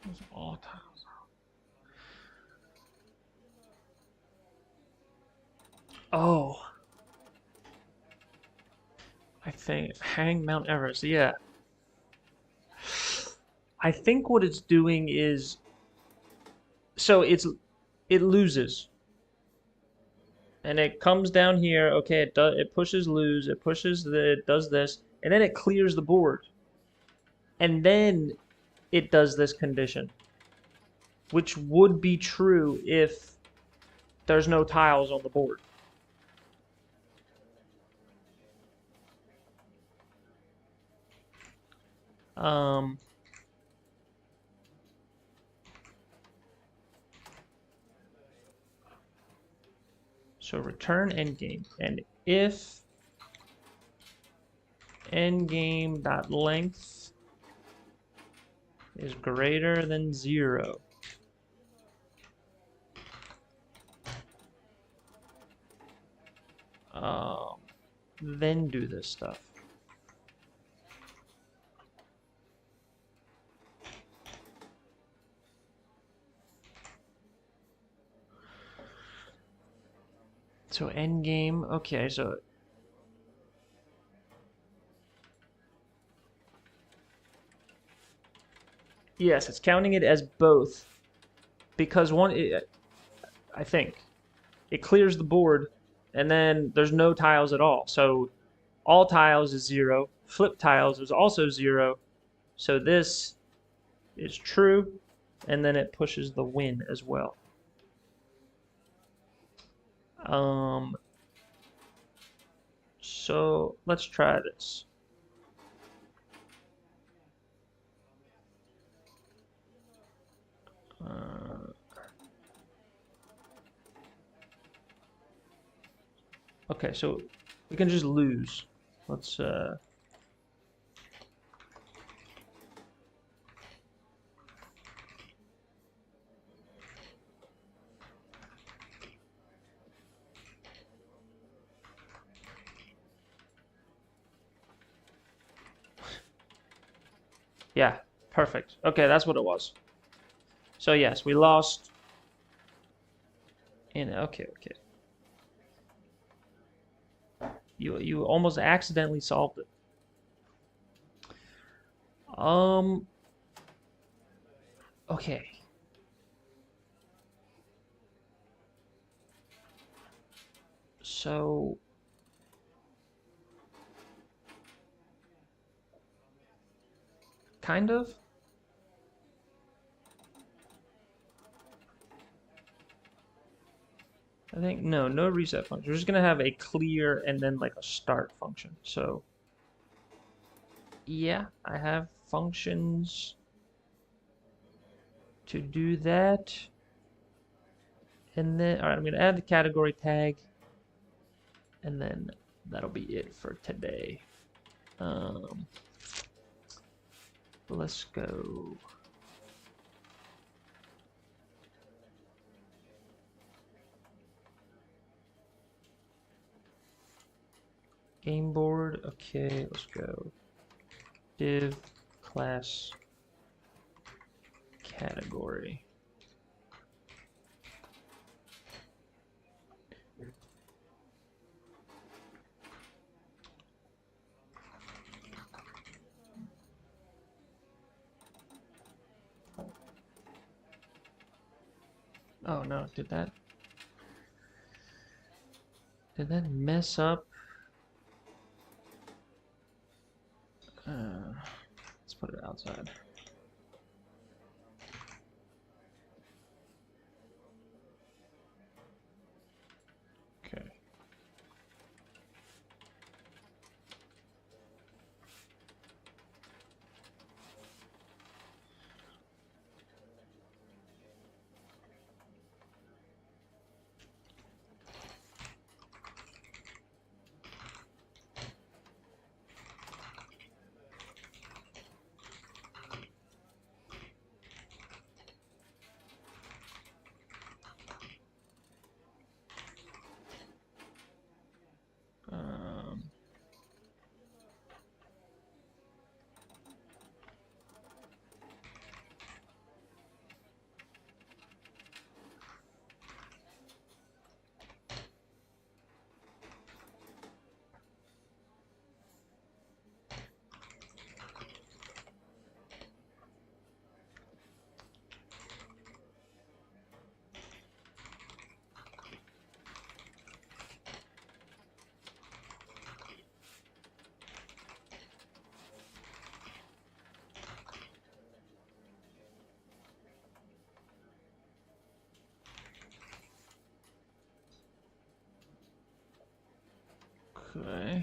Those all tiles. Oh, I think hang Mount Everest. Yeah, I think what it's doing is so it loses and it comes down here. Okay, it pushes lose. It does this, and then it clears the board, and then it does this condition, which would be true if there's no tiles on the board. Um, so return endgame, and if endgame.length is greater than 0, then do this stuff. So endgame, okay, so yes, it's counting it as both because I think it clears the board and then there's no tiles at all. So all tiles is 0, flip tiles is also 0. So this is true, and then it pushes the win as well. So let's try this. Okay, so we can just lose. Let's yeah, perfect. Okay, that's what it was. So yes, we lost in okay. You almost accidentally solved it. Okay. So kind of. I think no reset function. We're just gonna have a clear and then like a start function. So yeah, I have functions to do that. And then all right, I'm gonna add the category tag, and then that'll be it for today. Let's go. Game board. Okay, let's go. Div class category. Oh no, did that mess up? Let's put it outside. Okay. Okay.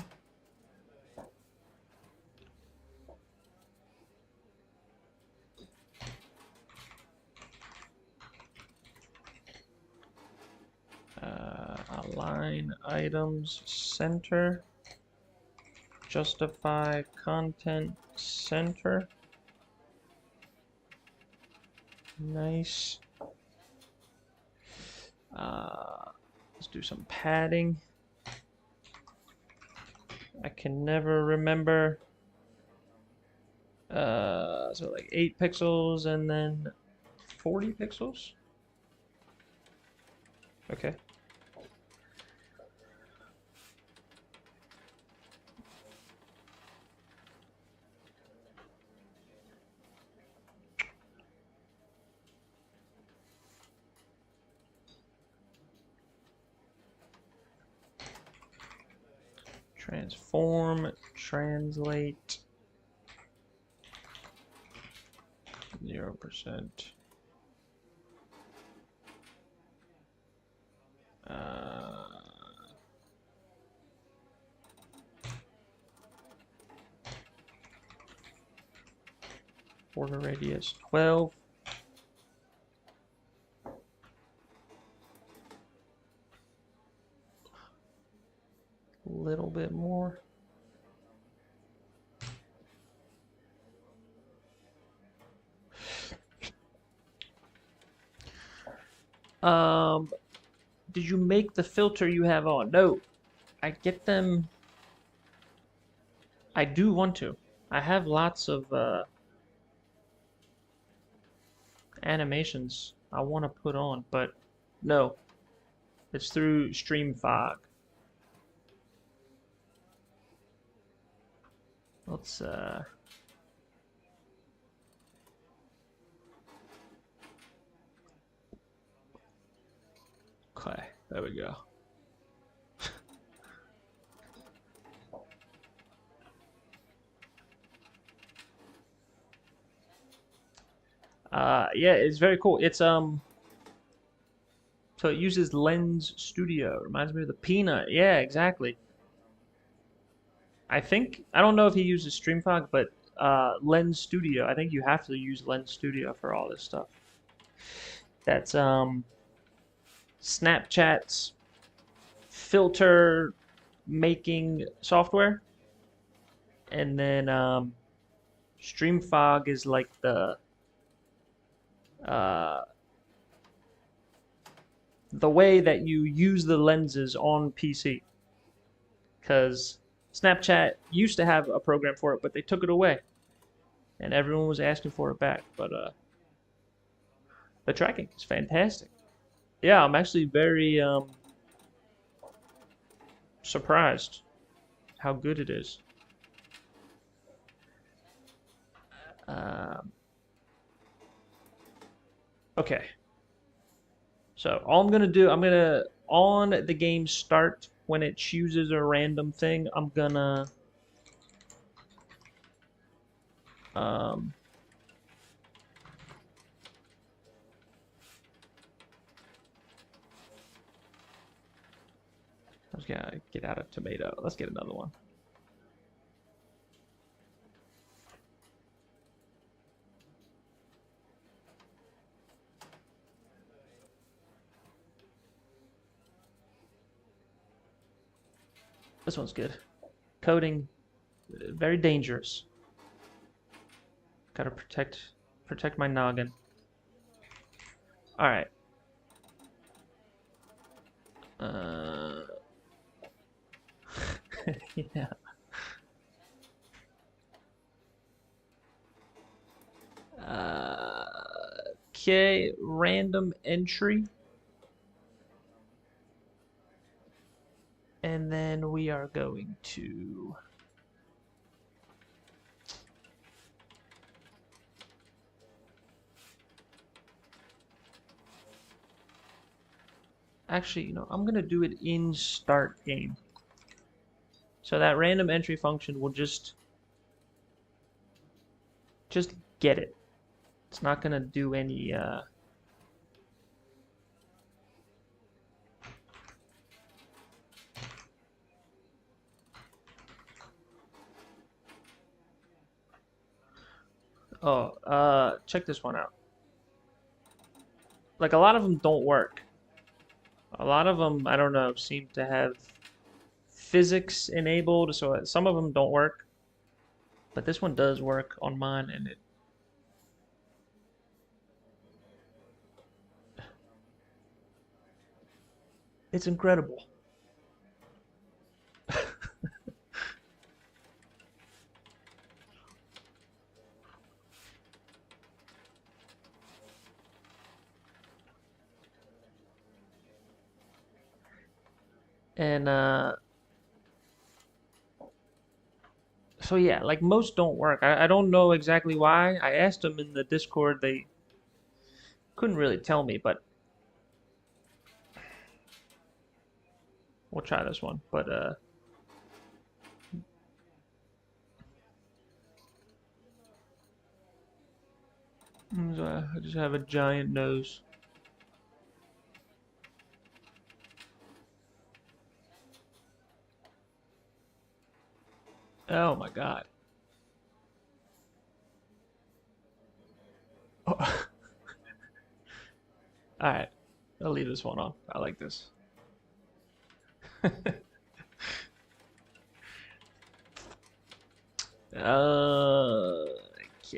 Align items center. Justify content center. Nice. Let's do some padding. I can never remember. So like 8 pixels and then 40 pixels. Okay. Transform, translate, 0%. Border radius 12. A little bit more. Did you make the filter you have on? No, I get them. I do want to. I have lots of animations I want to put on, but no, it's through StreamFog. Let's okay, there we go. Yeah, it's very cool. It's so it uses Lens Studio. Reminds me of the Peanut. Yeah, exactly. I don't know if he uses StreamFog, but Lens Studio. I think you have to use Lens Studio for all this stuff. That's Snapchat's filter making software, and then StreamFog is like uh, the way that you use the lenses on PC. Because Snapchat used to have a program for it, but they took it away, and everyone was asking for it back. But the tracking is fantastic. Yeah, I'm actually very surprised how good it is. Okay. So all I'm gonna do, I'm gonna on the game start when it chooses a random thing, I'm gonna um, I was gonna get out of tomato. Let's get another one. This one's good. Coding, very dangerous. Gotta protect my noggin. All right. Yeah. Okay, random entry. And then we are going to actually, I'm gonna do it in start game. So that random entry function will just get it. It's not gonna do any Oh, check this one out. Like a lot of them don't work. A lot of them, I don't know, seem to have physics enabled, so some of them don't work. But this one does work on mine, and it's incredible. And so yeah, like most don't work. I don't know exactly why. I asked them in the Discord, they couldn't really tell me, but we'll try this one. But I just have a giant nose. Oh my God. Oh. All right, I'll leave this one off. I like this. Okay,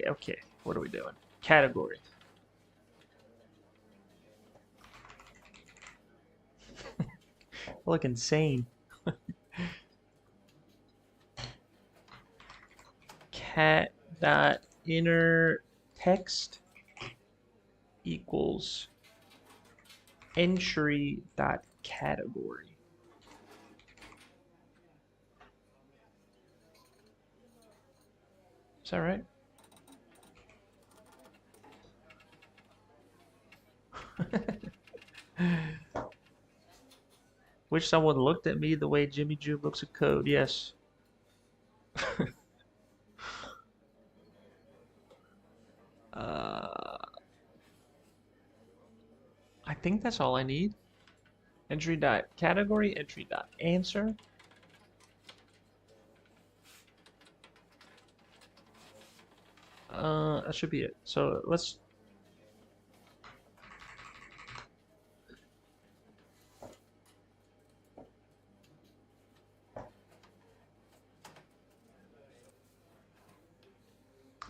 okay. What are we doing? Category. I look insane. Cat dot inner text equals entry dot category. Is that right? Wish someone looked at me the way Jimmy Jew looks at code. Yes. I think that's all I need. Entry dot category, entry dot answer. That should be it. So let's.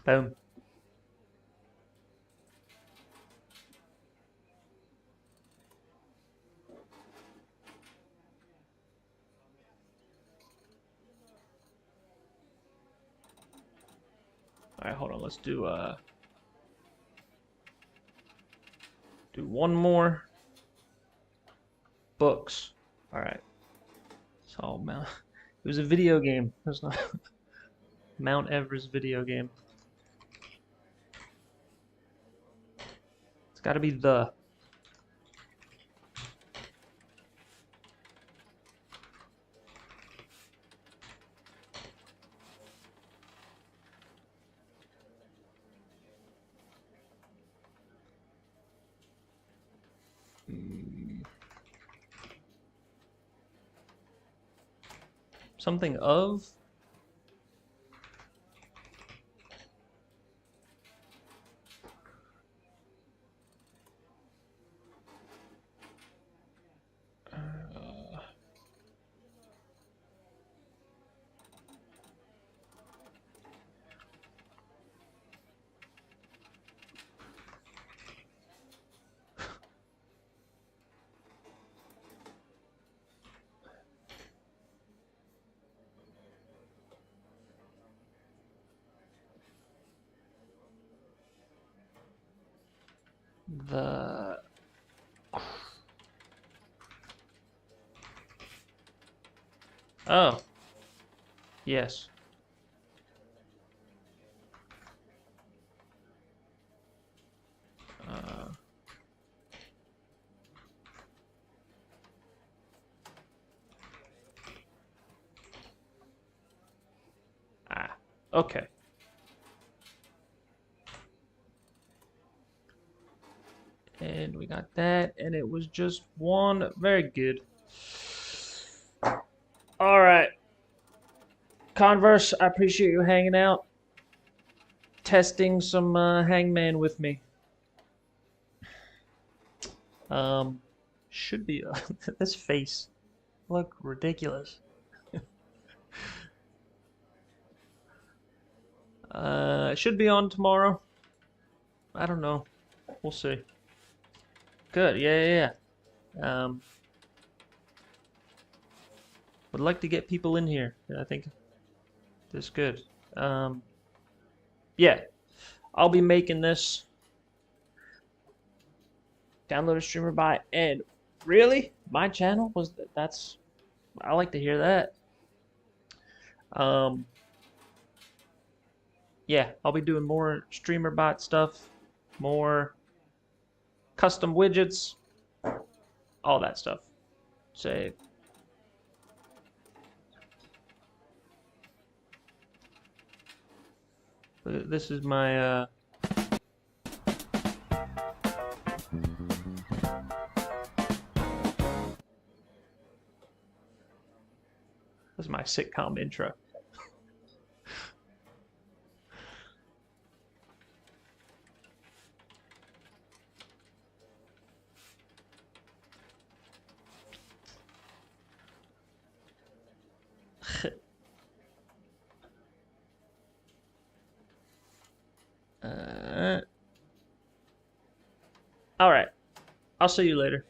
Boom. All right, hold on. Let's do one more. Books. All right. So Mount. It was a video game. There's not Mount Everest video game. It's got to be the. Something of. The. Oh. Yes. Okay. And we got that, and it was just one. Very good. All right. Converse, I appreciate you hanging out. testing some Hangman with me. Should be this face look ridiculous. Should be on tomorrow. I don't know. We'll see. Good. Yeah. Would like to get people in here. I think this is good. Yeah. I'll be making this. Download a streamer bot, and really, my channel was that's. I like to hear that. Yeah, I'll be doing more streamer bot stuff, more custom widgets, all that stuff. Save. This is my this is my sitcom intro. All right. I'll see you later.